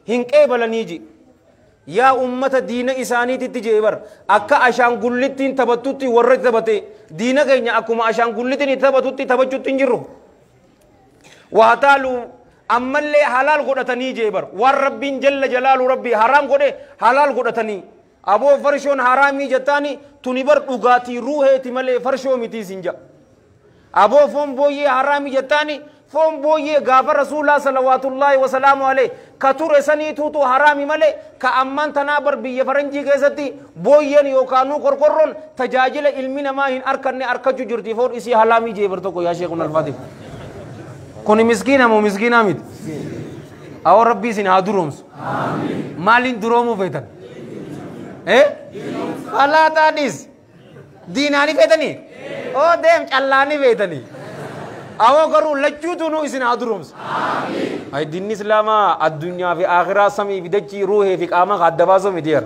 هنك بلا نيجي يا أمة دين إساني تتجيبر أكا عشان قلتين تبتوتي ورد تبتي دين كينيا أكما عشان قلتين تبتوتي تبتوتين جرو وهتالو أما اللي حلال قدتني جيبر والرب جل جلال ربي حرام قده حلال قدتني أبو فرشون حرامي جتاني تنبر أغاتي روحي تملي فرشو متي سنجا أبو فون بوي حرامي جتاني فون بوي غافر رسول الله صلوات الله وسلامه عليه كتور سني توتو حرامي ملي كأمان تنابر بي فرنجي كيستي بوين يوكانو قرقرون تجاجل علمنا ما هن أركن أركجو جرتي فور إسي حلامي جيبر تو يا شيخنا الفاضل كوني مسكينة مو مسكينة ميت أو ربي سين هادرومس مالين درومو فيتن إيه فلا تاديس ديناني فيتني أو ديم چلاني فيتني أو كرو لجوتونو إسين هادرومس أي دين الإسلام الدنيا في آخرة سمي بدجي روحي في قامة غدبازو مدير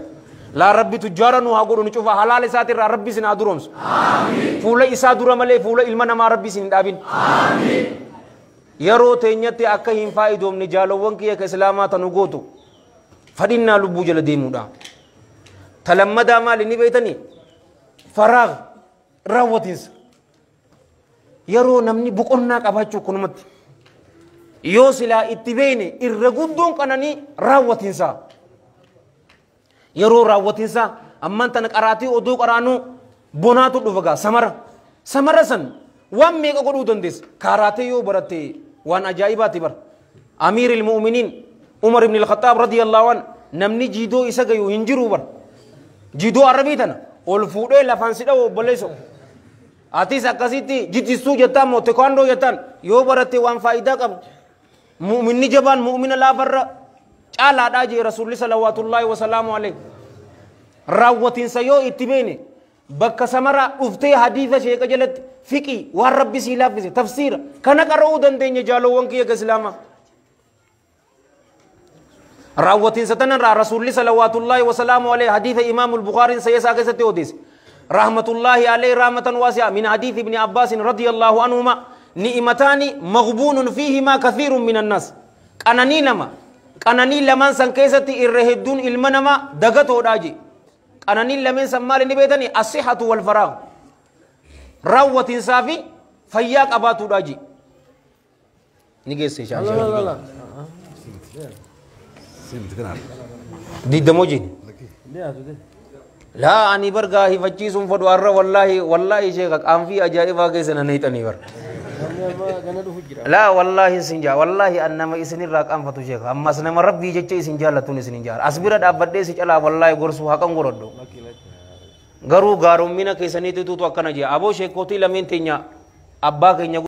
لا ربي تجارنو هاقولو نشوفا حلال ساتر ربي سين هادرومس فولا إسا دورا ملي فولا إلمنا ما ربي سين دابين yeroo teenyatti akka hin faayidoomne jaalawwan kiyya ka islaamaa tanu gootu fadhinnaa lubbuu jala deemuudha talammadaa maali ni beeytanii faraag raawwatiinsa yeroo namni boqonnaa qabaachuu kunumatti yoo silaa itti beeyne irra guddoon qananii raawwatiinsa yeroo raawwatiinsa amman tana qaraatii oduu qaraanuu bonaatu dhufagaa samara san waan meeqa godhuu dandeessa kaaraatee yoo baratte وان اجايبات بر امير المؤمنين عمر بن الخطاب رضي الله عنه نمني جيدو اسغيو هنجرو بر جيدو عربيتنا اول فودو لفانسيدو بليسو اتيس اكاسيتي جيتسو جتا مو تكواندو جتان يو برتي وان فايدا قب مؤمن جبان مؤمن لا بر قالا داجي رسول الله صلوات الله وسلامه عليه راوتين سيو اتبيني بك سمرا افتي حديث شيخ جلت فقي والرب سيلاف تفسير كان قرؤ دندين جالو وانكي اسلام راوتين ستن رسول الله صلوات الله وسلامه عليه حديث امام البخاري سيسا كيسته وديس رحمه الله عليه رحمه واسعه من حديث ابن عباس رضي الله عنهما نعمتان مغبون فيهما كثير من الناس قناني لمن سن كيستي الرهدون المنما دغتو داجي قناني لمن سمال نبيتني الصحه والفراغ راوة صافي فياك أباتو راجي نيجي سيشان لا دي دموجي لا أني برجع هي فجيسون فدوار والله شيخ أم في أجائب واقع سنة نيتني بر لا والله سنجا والله أنما إسني راك أم فتو شيخ أما سنما ربي جتة سنجا لا توني سنجا أصبرت أبدي سيجلا والله غرسو هكذا غردو garuu gaaromina keessaniitu tuutu akkana jee aboo sheekotii lameen teenya abbaa keenya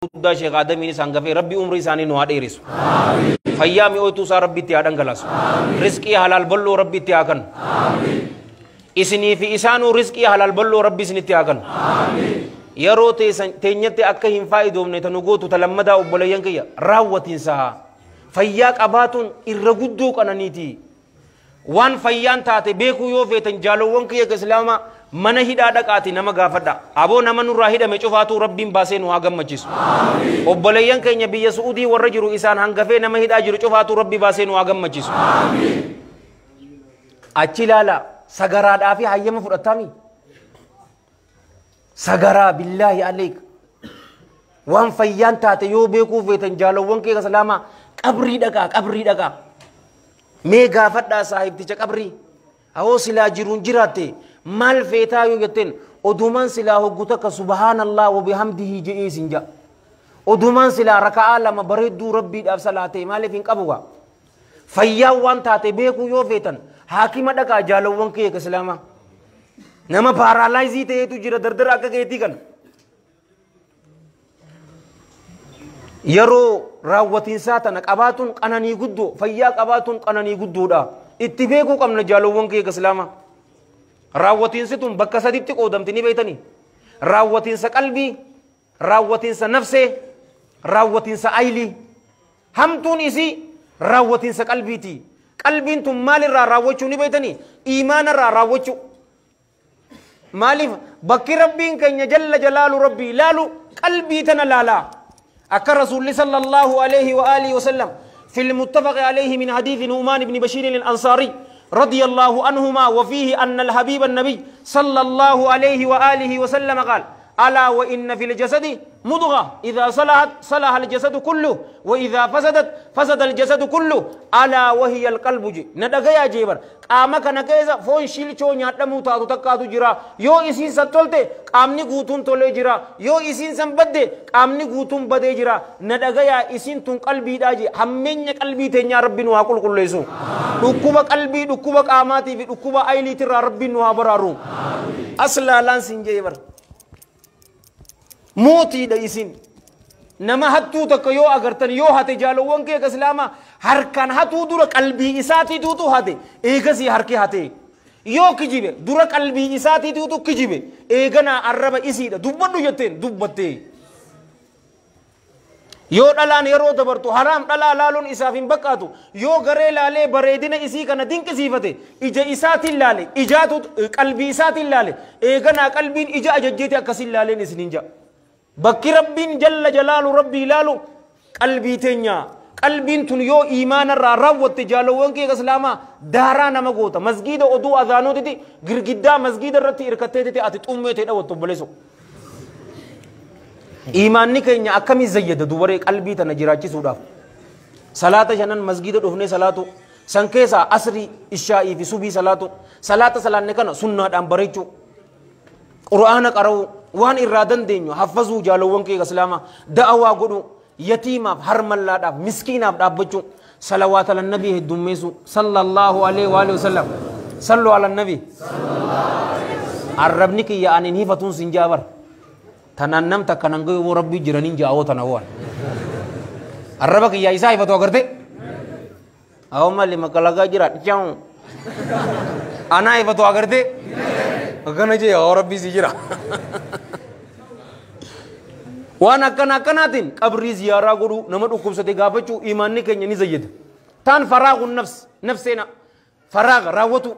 guddaa sheek aadamiin isaan gafee rabbi umrii isaanii nu haa dheerisu fayyaa mi'ootuu isaa rabbi itti haa dhangalaasu rizqii halaal balloo rabbi itti haa kennu isinii fi isaanuu rizqii halaal balloo rabbi isinitti haa kennu yeroo teenyatti akka hin faayidoomne tanu gootu talammadaa obboleeyyan kiyya raawwatiinsa fayyaa qabaatuun irra guddoo qananiitii وان فيان تاتي بيكو يو فيتن جالوون كي اسلاما من هدا دقاتي نما غافدا ابو نمن راهيدا مچفاتو ربين باسين واغم مچيس وبليان كي نبي سعودي ورجرو انسان هنغفه نما هدا جرو چفاتو ربي باسين واغم مچيس اچلالا سغرا دافي حيم فرتامي سغرا بالله عليك وان فيان تاتي يو بيكو فيتن جالوون كي اسلاما قبري دقا ميغا فدا صاحب تيچ قبري او سلا جيرون جيراتي مال فيتا يو يتن ودومان سلا هوغوتك سبحان الله وبحمده جئي سنجا ودومان سلا ركعه لما بريدو ربي داف صلاتي مال فين قبوا فيا وان تاتي بيكو يو فيتن حاكم دكا جالوون كي اسلاما نما بارالايزي تي تو جير دردر اك گيتي كن yeroo raawwatiinsaa tana qabaatuun qananii guddoo fayyaa qabaatuun qananii guddoodha itti beekuu qabna jaalowwan kee islaama raawwatiinsi tun bakka saditti qoodamti ni beeytanii raawwatiinsa qalbii raawwatiinsa nafsee raawwatinsa aylii hamtuun isii raawwatinsa qalbiiti qalbiin tun maalirraa raawwachuu ni beeytanii iimaanarraa raawwachuu maaliif bakki rabbiin keenya jalla jalaalu rabbii laalu qalbii tana laalaa akka rasuulli sallallahu alayhi wa alihi wa sallam في المتفق عليه من حديث نعمان بن بشير الأنصاري رضي الله عنهما وفيه أن الحبيب النبي صلى الله عليه وآله وسلم قال ألا وإن في الجسد مضغة إذا صلحت صلح الجسد كله وإذا فسدت فسد الجسد كله ألا وهي القلب جي ندقيا جيبر قامك نكيزا فون شيل چو نياتمو تاتو تكاتو جرا يو إسين ستولته قامني قوتون تولي جرا يو إسين سنبده قامني قوتون بده جرا ندقيا إسين تون قلبي داجي همين قلبي تنيا ربي نوها كل كل ليسو دكوبا قلبي دكوبا قاماتي في دكوبا أيلي ترى ربي نوها برارو أصلا لانسين جيبر موتي دا إسين نما هتو تكيو أغرتن يو هاتي جالوان كي كسلاما هركان هتو دورا قلبي إساتي توتو هاتي إيغسي هركي هاتي يو كجيبه دورا قلبي إساتي توتو كجيبه إيغنا عرب إسي دا دبتو جتين دبتي يو دلان يرو دبرتو حرام دلا لالون إسافين بقاتو يو غري لالي بريدين إسي كان دين كسيفته إجا إساتي لالي إجاتو قلبي إساتي لالي إيغنا قلبين إجا أججيتي أكسي لالي نسنينجا bakki rabbiin jalla jalaalu rabbii ilaalu qalbii teenya qalbiin tun yoo iimaanarraa raawwatte jaalawwan kee islaamaa daaraa nama goota masgiida oduu azaanootiti girgiddaa masgiida irratti irkatteetiti ati xummeetee dhawattu obboleessu iimaanni keenya akkamii zayyada dubaree qalbii tana jiraachisuudhaaf salaata shanan masgiida dhufnee salaatu san keessaa asrii ishaa'ii fi subii salaatu salaata salaanne kana sunnaadhaan bareechuu qur'aana qara'uu waan irraa dandeenyu haffazuu jaalawwan kee islaamaa da'awaa godhu yatiimaaf harmallaadhaaf miskiinaaf dhaabbachuu salawaat ala nabii heddummeessu sallallahu alaihi wa alihi wasallam sallu ala nabii arrabni kiyya anin hifatuun sin jaabar tanan nam takka nan gayu rabbii jiranin jaawoo tana waan arraba kiyya isaa hifatu agarte awma lima kalaga jira jaw ana hifatu agarte agana je ya rabbi si jira وانا كناتين قبري زياره غدو نما دكوبسته غافچو ايمانني كني ني زيد تان فراغ النفس نفسنا فراغ راوتو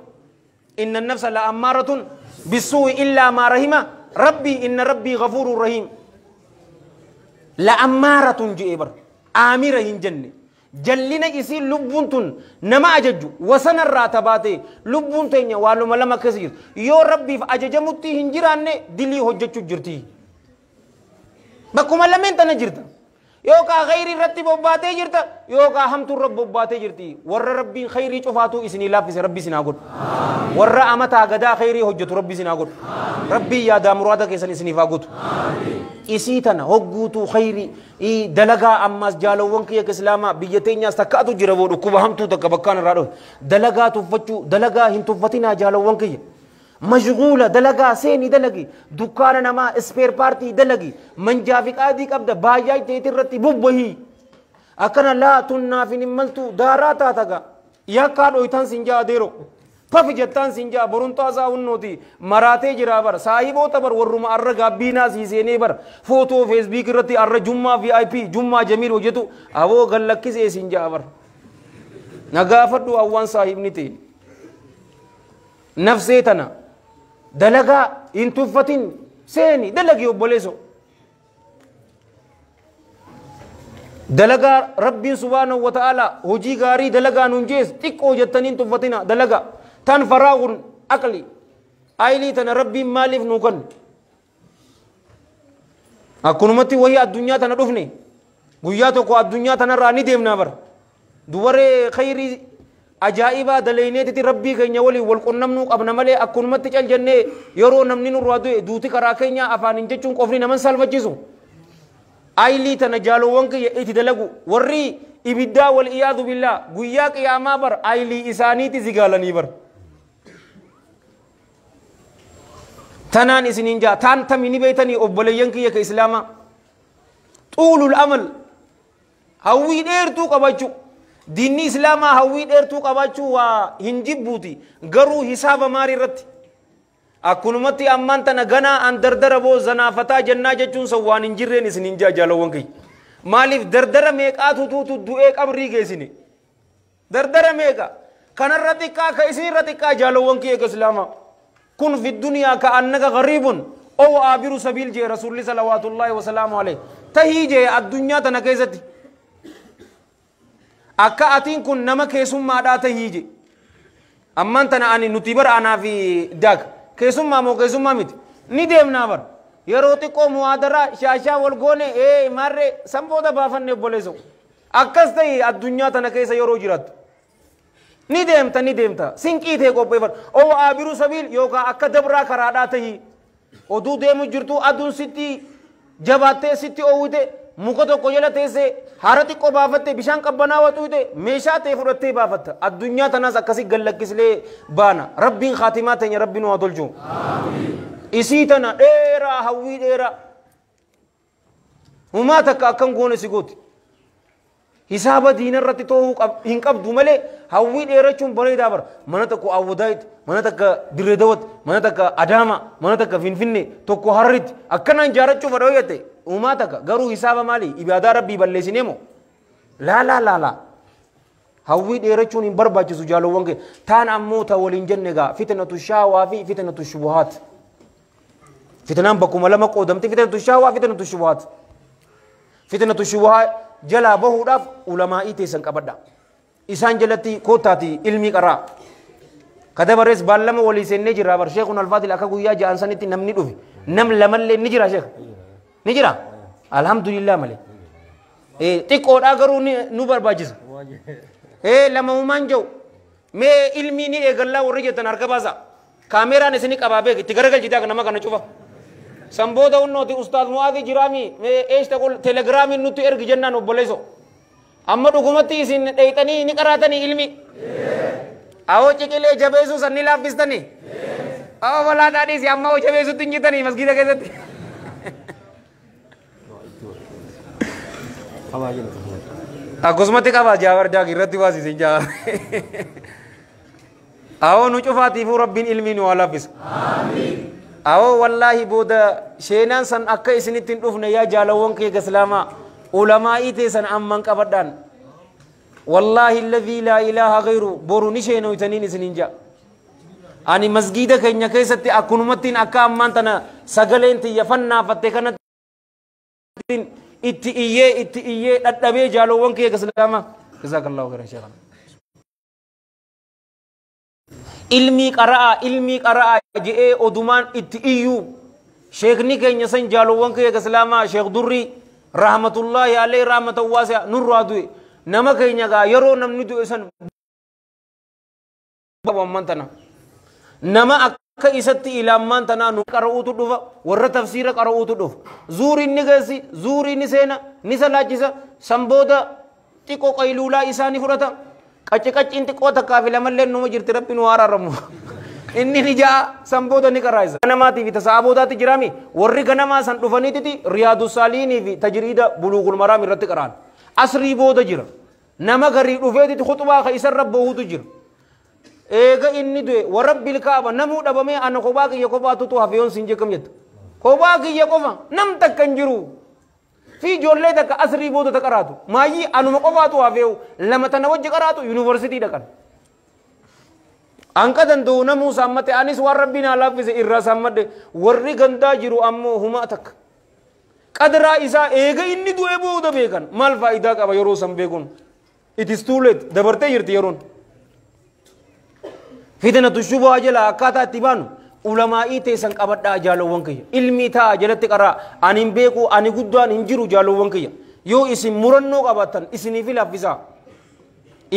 ان النفس لاماره بالسوء الا ما رحم ربي ان ربي غفور رحيم لاماره جيبر امره جنة جلنا يسي لبونتون نما اججو وسن الراتباتي لبونتين والو ملما كثير يو ربي اججمتي هنجرانه دلي حجچو جرتي بكم لمن تنجرت يوكا خيري رتي بوباتي جرتا يوكا همتو رب بوباتي جرتي ور ربي خيري شفاتو اسني لا في ربي سناغد ور امتا غدا خيري حجت ربي سناغد ربي يا دا مرادك اسني سني فاغد اسيتنا هوغوتو خيري اي دلغا اماس جالوون كي اسلاما بيتينيا استكاتو جربو دكو همتو تكبكان رادو دلغا تفچو دلغا هنتو فتينا جالوون كي مشغولة دلقا سيني دلقي دكانا نما اسبير بارتي دلقي من جافك آدي قبدا باجاي تيترتي ببهي أكنا لا تنا في نملتو داراتا تغا يكادو يتان سنجا ديرو ففي جتان سنجا برونتا ساونوتي مراتي جرابر صاحبو تبر ورم أرغا بينا سيسيني بر فوتو فيسبيك رتي أر جمعة VIP جمعة جميل وجتو أبو غلقي سي سنجا بر نغافدو أوان صاحب نتي نفسيتنا دلقا انتفتين سيني دلقي وبوليسو دلقا ربي سبحانه وتعالى هجي غاري دلقا ننجيس تقو جتنين تفتنا دلقا تن فراغ أقلي آيلي تن ربي مالف نوكن أكونمتي وهي الدنيا تندفني بياتو الدنيا تنراني ديمنا بر دواري خيري أجائبا دلينيتي ربي كينيا ولي والقنمنو أبنا ملي أكون متجال جنة يرو نمنين الرادو دوتي كراكينيا أفانين جتشون قفرين من سالفة جيسو آيلي تنجالو وانك يأتي دلقو ورّي إبدا والإياذ بالله قياك يا مابر آيلي إسانيتي زيغالني بر تنان إسنين جا تان تميني بيتني أبوليين كي يك إسلاما طول الأمل هاوي دير تو قباچو ديني إسلاما هاوي دير تو قباچو وهنجبوتي غرو حساب ماري رت أكونمتي أمان تنا غنا أن دردر بو زنافتا جنة جچون سوان انجرين إسنين جا جالوان كي maaliif dardara meeqaatu tuutu du'ee qabrii geessine dardara meeqa kanarra xiqqaa ka isinirra xiqqaa jaalowwan kiyya islaamaa kun fi duniyaa ka annaka gariibun oo aabiru sabiil jee rasuulli salawaatullaahi wasalaamu alayhi tahii jee addunyaa tana keessatti akka atiin kun nama keessummaadhaa tahii jee ammaan tana ani nuti bara anaa fi daak keessummaa moo keessummaa miti ni deemnaa bara yeroo xiqqoo muwaadaraa shaashaa wal goone marree sanbooda baafanne obboleessu akkas ta'e addunyaa tana keessa yeroo jiraattu ni deemta sinqii ta'e qopheeffadhu oo aabiru sabiil yookaan akka dabraa karaadhaa tahii oduu deemu jirtu aduun sitti jabaattee sitti oowwite muka tokko jala teessee haara xiqqoo baafatte bishaan qabbanaa waxuute meeshaa ta'e fudhattee baafatta addunyaa tanaas akkasii gallakkislee baana rabbiin khaatimaa teenya rabbiin waa tolchu isii tana dheeraa hawwii dheeraa humaa takka akkan goone si gooti hisaaba diina irratti ta'uu hin qabdu malee hawwii dheerachuun bareedaa bara mana tokko awwadaayit mana takka dirree dawat mana takka adaama mana takka finfinne tokko harritti akkanaan jaarachuu fadha hoyyate humaa takka garuu hisaaba maali ibaadaa rabbii balleessinee moo laa hawwii dheerachuun hin barbaachisu jaalowwan kee taan ammoo ta waliin jenne gaa fitnatu shaawaa fi fitnatu shubuhaat fitnaan bakkuma lama qoodamti fitnatu shaawaa fitnatu shubuhaat fitnatu shubuhaa jalaa bahuudhaaf ulamaa'ii teessan qabadha isaan jalatti kootaati ilmii qaraa kadabarees baallama walii seennee jirra bar sheekun alfaadil akka guyyaa ja'an sanitti namni dhufe nam lamallee ni jira sheek ni jira alhamdulillah malee xiqqoodhaa garuu nu barbaachisa lamaumaan jiru mee ilmii ni eegallaa warri jettan harka baasa kaameraan isini qabaa beek itti garagalchitaa nama kana cufa sanbooda unnooti ustaad mu'aadii jiraami eeshta qol telegiraamiin nutti ergi jennaan obboleeso amma dhugumatti isin dheeyxanii ni qaraatanii ilmi awoo ciqilee jabeessuu san ni laaffistanii awoo walaa dhaadhiisi amma awoo jabeessutti hin jitanii masgiida keessatti akkasumatti qabaa jaabar daak irratti waasisin jaa awoo nu cufaatiifuu rabbiin ilmii nu haa laaffisa awoo wallaahi booda sheenaan san akka isinitti hin dhufne yaa jaalawwan kee islaamaa ulamaa'ii teessan amman qabadhaan wallaahi alladhii laa ilaaha gayru boru ni sheenoytaniin isinin jaa ani masgiida keenya keessatti akkunumattiin akka ammaan tana sagaleen tiyya fannaafatte kanatti itti iyyee dhadhabee jaalawwan kee islaamaa jazaakallahu khairan sheekhan ilmii qara'a je'ee odumaan itti iyyuu sheekni keenya san jaalowwan kee islaamaa sheek durrii rahmatullaahi alayhi rahmatan waasi'a nurraa du'e nama keenya gaa yeroo namni du'e san amman tana nama akka isatti ilaammaan tanaa nu qara'uutu dhufa warra tafsiira qara'uutu dhufa zuuriin ni geessi zuuriin ni seena ni salaachisa sanbooda xiqqoo qayluulaa isaanii fudhata qacciin xiqqoo takkaa fi lamallee numa jirti rabbi nu araaramu inni ni jaa sanbooda ni qaraayisa ganamaatii fi tasaabodaatti jiraami warri ganamaa san dhufaniititi riyaadu saaliinii fi tajriida buluugul maraam irratti qaraan asrii booda jira nama garii dhufeetiti khutbaa ka isarra bahuutu jira eega inni du'e warabbil kaaba namuu dhabamee ana kophaa kiyya kophaatutu hafeyoon siin jekkam jetta kophaa kiyya qofa nam takka hin jiru fi ijoollee takka asrii booda ta qaraatu maayyii anuma qofaatu hafeewu lama tana wajji qaraatu yuunivarsitii dhaqan anka danda'u namuu saammate anis waan rabbiin haa laaffise irraa saammadde warri gandaa jiru ammoo humaa takka qadraa isaa eega inni du'e booda beekan maal faayidaa qaba yeroo san beekuun it is too late dabartee jirti yeroon fitnatu shubhaa jala akkaataa itti baanu ulamaa'ii teessan qabadhaa jaalowwan kiyya ilmii ta'a jalatti qaraa ani hin beeku ani guddaan hin jiru jaalowwan kiyya yoo isin murannoo qabaatan isiniif laaffisaa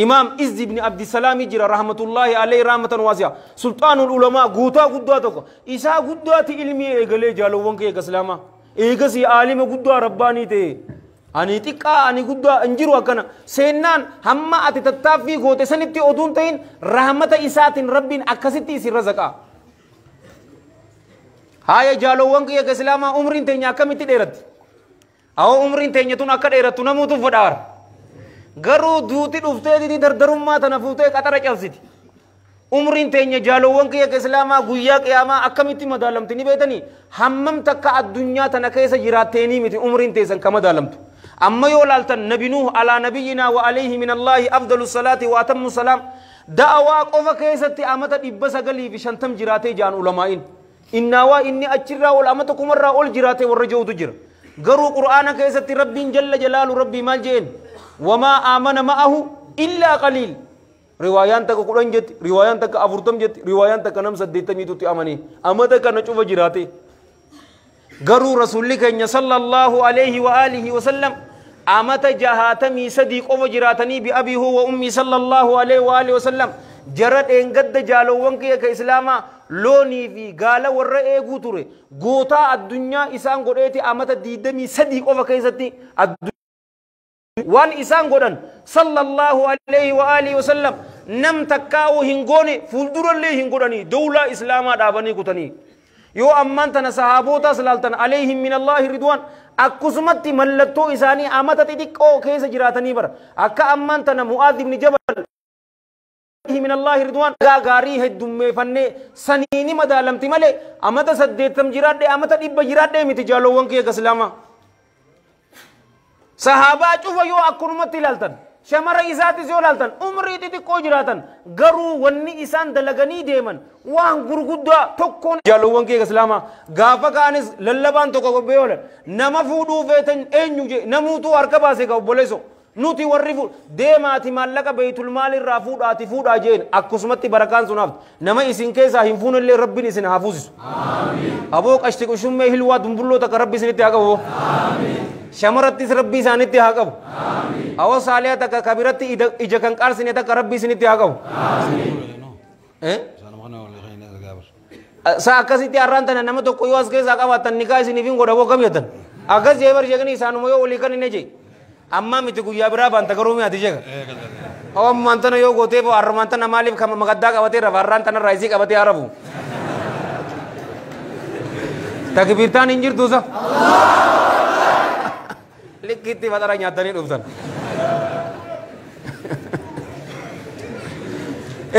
imaam izzi ibn abdisalaamii jira rahmatullaahi alayhi rahmatan waasi'a sulxaanul ulamaa guutaa guddaa tokko isaa guddaati ilmii eegalee jaalowwan kiyya islaamaa eegasii aalima guddaa rabbaanii ta'e ani xiqqaa ani guddaa hin jiru akkana seennaan hamma ati tattaaffii goote sanitti oduun ta'in rahmata isaatiin rabbiin akkasitti isin razaqaa haya jaalowwan kiyya islaamaa umriin teenya akkamitti dheeratti awoo umriin teenya tun akka dheerattu namuutu fadhaara garuu duuti dhufteetiti dardarummaa tana fuutee qaxara cabsiti umriin teenya jaalowwan kiyya islaamaa guyyaa qiyaamaa akkamitti madaalamti ni beetanii hammam takka addunyaa tana keessa jiraatteenii miti umriin teessan ka madaalamtu أما يولالتن نبي نوح على نبينا وعليه من الله أفضل الصلاة وأتم السلام دعوة قفا كيستي أمتا إبسا قلي في شنتم جراتي جان علمائين إنوا إني أجرى والأمتا كمرى أول جراتي والرجو تجر قروا قرآن كيستي ربي جل جلال ربي مالجين وما آمن معه إلا قليل روايان تك قرآن جت روايان تك أفرتم جت روايان تك نم سديتم يتوتي أماني أمتا كنشوف جراتي قروا رسولك صلى الله عليه وآله وسلم أمتا جهاتمي صديق وجراتني بأبي هو وأمي صلى الله عليه وآله وسلم جرت إنقد جالو وانكي كإسلاما لوني في قال ورأي قوتوري قوتا الدنيا إسان قرأتي أمتا ديدمي صديق وكيستي وان إسان قرأن صلى الله عليه وآله وسلم نم تكاو هنغوني فلدر اللي هنغوني دولة إسلاما دابني قتني يو أمانتنا صحابوتا سلالتن عليهم من الله رضوان أكسمت ملتو إساني أمتا تدكو كيس جراتني بر أكا أمانتنا معاذ بن جبل من الله رضوان غاري هدوم فني سنيني مدالم تمالي أمتا سديتم جرات دي أمتا دب جرات دي متجالو وانكي كسلاما صحابة شوفا يو أكرمت لالتن شمر إساتي سيو لالتن عمري تدكو جراتن غرو وني إسان دلغني ديمن وان غرغدا تكون جالو وانكي كسلاما غافا كانس للبان تكو بيولا نما فودو فيتن اينيو جي نموتو أركباسي كو بوليسو nuti warri fu deemaati maallaqa beeytul maal irraa fuudhaati fuudhaa jeen akkasumatti barakaan sun haftu nama isin keessaa hin fuunillee rabbiin isin haa fuusisu aboo qashti qushummee hilwaa dumbulloo takka rabbi isinitti haa qabu shamarattis rabbi isaanitti haa qabu awoo saaliyaa takka kabiratti ija kan qaarsine takka rabbi isinitti haa qabu saa akkasitti har'aan tana nama tokko yoo as keessaa qabaatan nikaa isiniif hin godha boo kam jettan akkas jee bar jeeganii isaanuma yoo olii kan hin ejee amma miti guyyaa biraa banta garuu mi'aati jeega ammaan tana yoo gootee boo harmaan tana maaliif kan magaddaa qabatee rafa har'aan tana raayisii qabatee harafu takbiirtaan hin jirtuusa likkiitti fatara nyaatanii dhuftan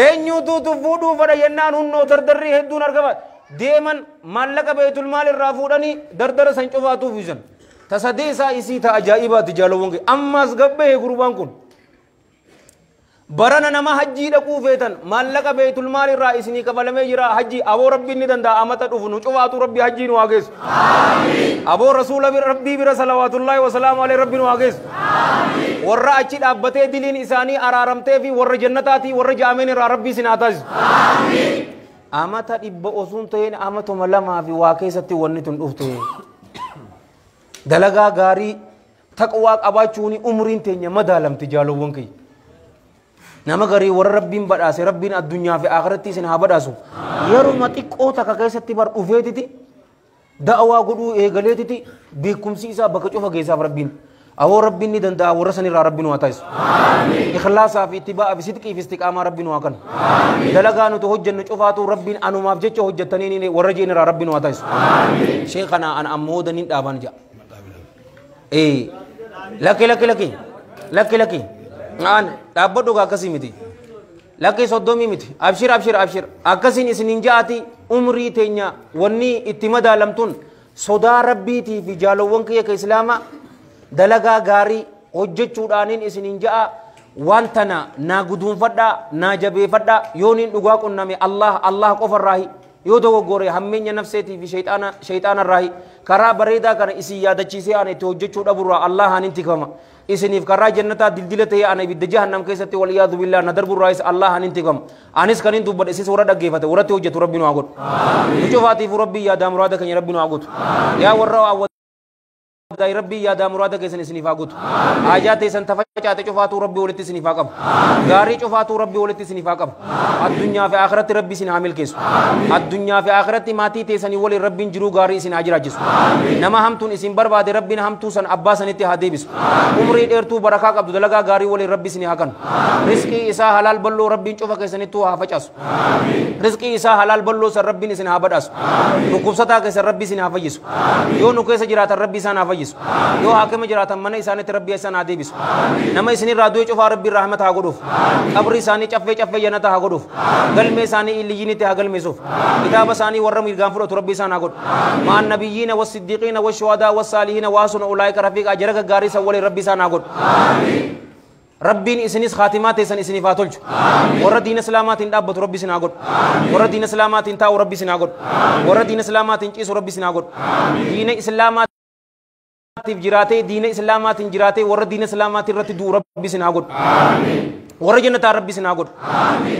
eenyuutu fuudhuu fedha jennaan hunnoo dardarrii hedduun argama deeman maallaqa beeytul maal irraa fuudhanii dardara san cufaatuuf isan tasadeesa isii ta ajaa'ibaati jaalawwan ammas gabbee gurbaan kun barana nama hajjii dhaquu feetan maallaqa beeytul maal irraa isinii kafalamee jira hajjii aboo rabbiin ni danda'a amata dhufu nu cufaatu rabbi hajjii nu waageessu aboo rasuula rabbii bira salawaatullaahi wasalaamu alayhi rabbi nu waageessu warra achi dhaabbatee diliin isaanii araaramtee fi warra jannataatii warra jaameen irraa rabbii isin haa taasisu amata dhibba osuun ta'een amatuma lamaa fi waa keessatti wanni tun dhufte dalagaa gaarii taqwaa qabaachuuni umriin teenya madaalamti jaalawwan kiyya nama garii warra rabbiin badhaase rabbiin addunyaa fi akhiratti isin haa badhaasu yeruma xiqqoo takka keessatti bar dhufeetiti da'awaa godhuu eegaleetiti beekumsi isaa bakka cufa geessaaf rabbiin awoo rabbiin ni danda'a warra sanirraa rabbiin waa taasisu ikhlaasaa fi ittibaa'a fi sidqii fi istiqaamaa rabbiin waa kan dalagaa nuti hojjennu cufaatu rabbiin anumaaf jecha hojjettanii warra jeenirraa rabbiin waa taasisu sheekana an ammoo daniin dhaabaan ja'a laki an dhaabbadhu akkasii miti lakki soddomii miti abshir akkasiin isinin ja'ati umrii teenya wanni itti madaalamtun sodaa rabbiitii fi jaalawwan kiyya ka islaamaa dalagaa gaarii hojjechuudhaaniin isinin ja'a waan tana naa guduunfadhaa naa jabeeffadhaa yooniin dhugaa qunname allah qofarraahi yoo dogoggore hammeenya nafseetii fi shayxaanarraahi karaa bareedaa kana isin yaadachiisee ana itti hojjechuu dhaburraa allah hanin tikama isiniif karaa jannataa dildila ta'ee ana ibidda jahannam keessatti waliyaadu billaa na darburraayis allah hanin tikama anis kanin dubbadhe isis warra dhaggeeffate warratti hojjetu rabbi nu haa godhu cufaatiif rabbi yaadaa muraada keenya rabbi nu haa godhu yaa warra داي ربي يا دا مراد كيسن سنيفا قط آجات سن تفجعت شفاتو ربي ولت سنيفا قب غاري شفاتو ربي ولت سنيفا قب الدنيا في آخرت ربي سن عامل كيس الدنيا في آخرت ماتي تسني ولي ربي جرو غاري سن أجر أجس نما هم تون اسم برباد ربي هم تو سن أبا سن اتحادي بس عمري إرتو بركة قبض دلगा غاري ولي ربي سن هكان رزقي إسا حلال بلو ربي شوفا كيسن تو هافجاس رزقي إسا حلال بلو سر ربي سن هابداس نكوستا كيسن ربي سن هافجيس يو نكوسا جرات ربي سن هافجيس yoo haakama jiraatan mana isaaniitti rabbii isaan haa deebisu nama isini raaduu cufaa rabbi rahmata haa godhuuf qabri isaanii caffee caffee jannata haa godhuuf galmee isaanii illiyyiinitti haa galmeessuuf kitaaba isaanii warra mirgaan fudhatu rabbi isaan haa godhu ma'an nabiyyiina was-siddiqiina wash-shuhadaa was-saalihiina wa hasuna ulaa'ika rafiiqa ajara gaggaarii san waliin rabbi isaan haa godhu ربين إسنيس خاتمات إسن إسني فاتولج وردين سلامات إن أبت ربي سناقول وردين سلامات إن تاو ربي سناقول وردين سلامات إن كيس ربي سناقول دين إسلامات جراتي دين إسلامات جراتي وردين سلامات رتدو ربي سناقول ورجنا ربي سناقول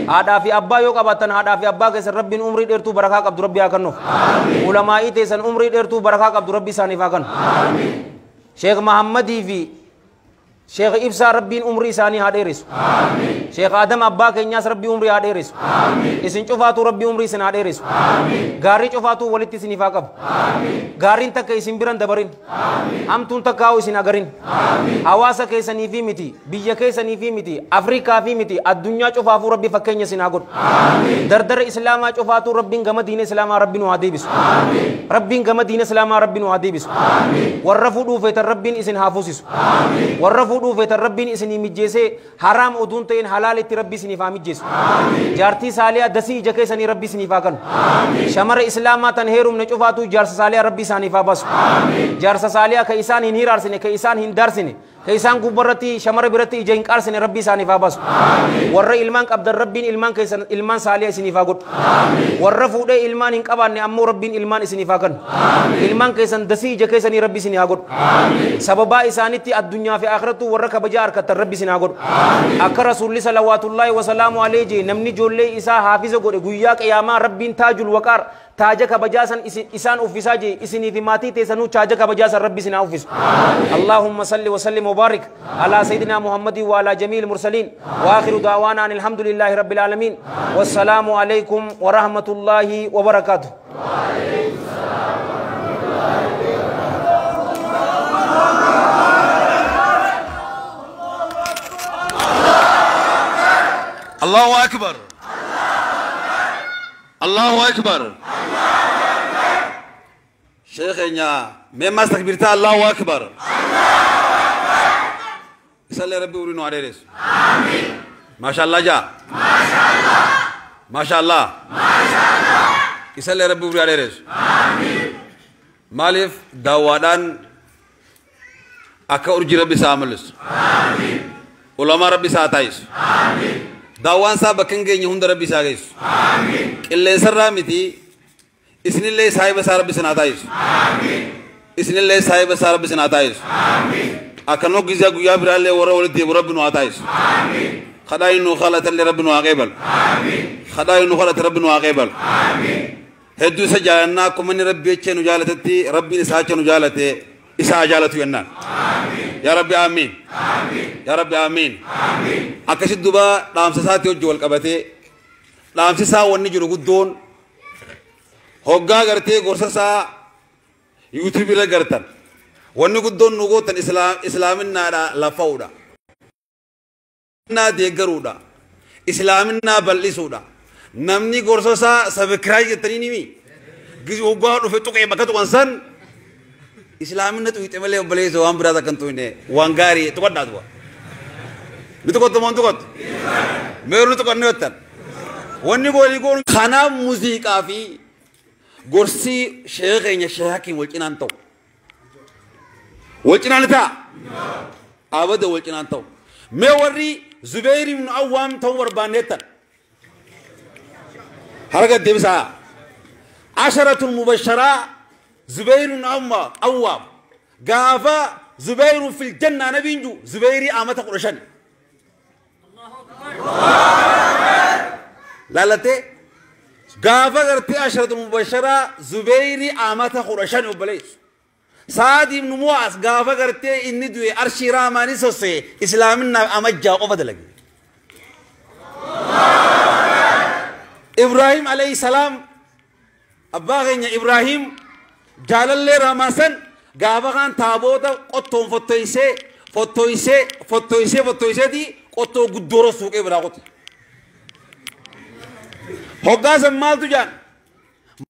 هذا في أبا يوك أبتن هذا في أبا كيس ربي عمري درتو بركة عبد ربي أكنو علماء إتسن عمري درتو بركة عبد ربي سانيفاكن شيخ محمد في شيخ إبسا ربين عمري ساني هاديرس شيخ آدم أبا كينياس ربي عمري هاديرس إسن شوفاتو ربي عمري سن هاديرس غاري شوفاتو ولتي سني فاقب غارين تك إسن بران دبرين هم تون تكاو إسن أغرين حواسا كيسني في متي بيجا كيسني في متي أفريقيا في متي الدنيا شوفافو ربي فكينيا سن أغر دردر إسلاما شوفاتو ربين غم دين إسلاما ربي نواديبس ربين غم دين إسلاما ربي نواديبس ورفو دوفيت ربين إسن حافوسيس ورفو دوفيت ربين إسني مجيسي حرام أدون تين حلال تي ربي سني فامجيس جارتي ساليا دسي جكي سني ربي سني فاكن شمر إسلاما تنهيرم نشوفاتو جارس ساليا ربي ساني فابس جارس ساليا كيسان هنير أرسني كيسان هندار سني كيسان كبرتي شمر برتي جين كارسني ربي ساني فابس ور إلمان عبد الربين إلمان كيسان إلمان ساليا سني فاكن ور فود إلمان إنك أبان أمو ربين إلمان سني فاكن إلمان كيسان دسي جكي سني ربي سني أقول سببا إسانيتي الدنيا في آخرته ورك بجار كتر ربي سني أقول أكر رسول الله صلوات الله وسلام عليه جي نمني جولي إسا حافظ قول قوياك ياما ربين تاج الوقار تاجك بجاسن إسان أوفيسا جي إسني في ماتي تسنو تاجك بجاسن ربي سنا أوفيس اللهم صل وسلم وبارك على سيدنا محمد وعلى جميع المرسلين وآخر دعوانا أن الحمد لله رب العالمين والسلام عليكم ورحمة الله وبركاته الله أكبر الله أكبر شيخنا مما استكبرت الله أكبر يسأل ربي ورينو عليه رس ما شاء الله جاء ما شاء الله يسأل ربي ورينو عليه رس مالف داوادان أكا أرجي ربي ساملس علماء ربي ساتايس داوان صاحب كنجي يهون ربي ساقيس اللي سر متي إسن الله صاحب سار ربي سناتايس إسن الله صاحب سار ربي سناتايس أكنو جزا جويا برالله ورا ولد دي ربي نواتايس خداي إنه خالة اللي ربي نواقبل خداي إنه خالة ربي نواقبل هدو سجانا كمن ربي يتشنو جالتتي ربي نساچنو جالته إسا جالتو ينان يا ربي آمين يا ربي آمين أكشد دبا نام ساتي وجوال كبته نام سا وني جنو قدون هوغا کرتے غرسا يوتيوب لا کرتن وني قدون نغوتن اسلامنا لفودا نا ديغرودا اسلامنا بلسودا نمني غرسا سبسكرايب تريني مي غوغا دو فتو كي بكتو انسان إسلامنا تو يتملي وبليزو هم برادا كنتوينه وانغاري تو قد دوا بتقول تمان تقول ميرو تقول نيوتن وني بولي يقول خنا موسيقى في غرسي شيخ إني شيخي ولكن تو ولكن تا أبدا ولكن تو موري زبير بن عوام تور بانيتن حركة دبسا عشرة المبشرة زبير أواب قافا زبير في الجنة نبينجو زبيري آمة قرشان لا لا تي قافا قرتي عشرة المبشرة زبيري آمة قرشان وبليس سعد بن معاذ قافا قرتي إني دوي أرشي راماني سوسي إسلامنا أمجا وفدلق إبراهيم عليه السلام أباغين إبراهيم جالله رامسن غابغان تابوتا قطون فتويسه دي قطو غدورو سوق ابراغوت هوغا زمال تجان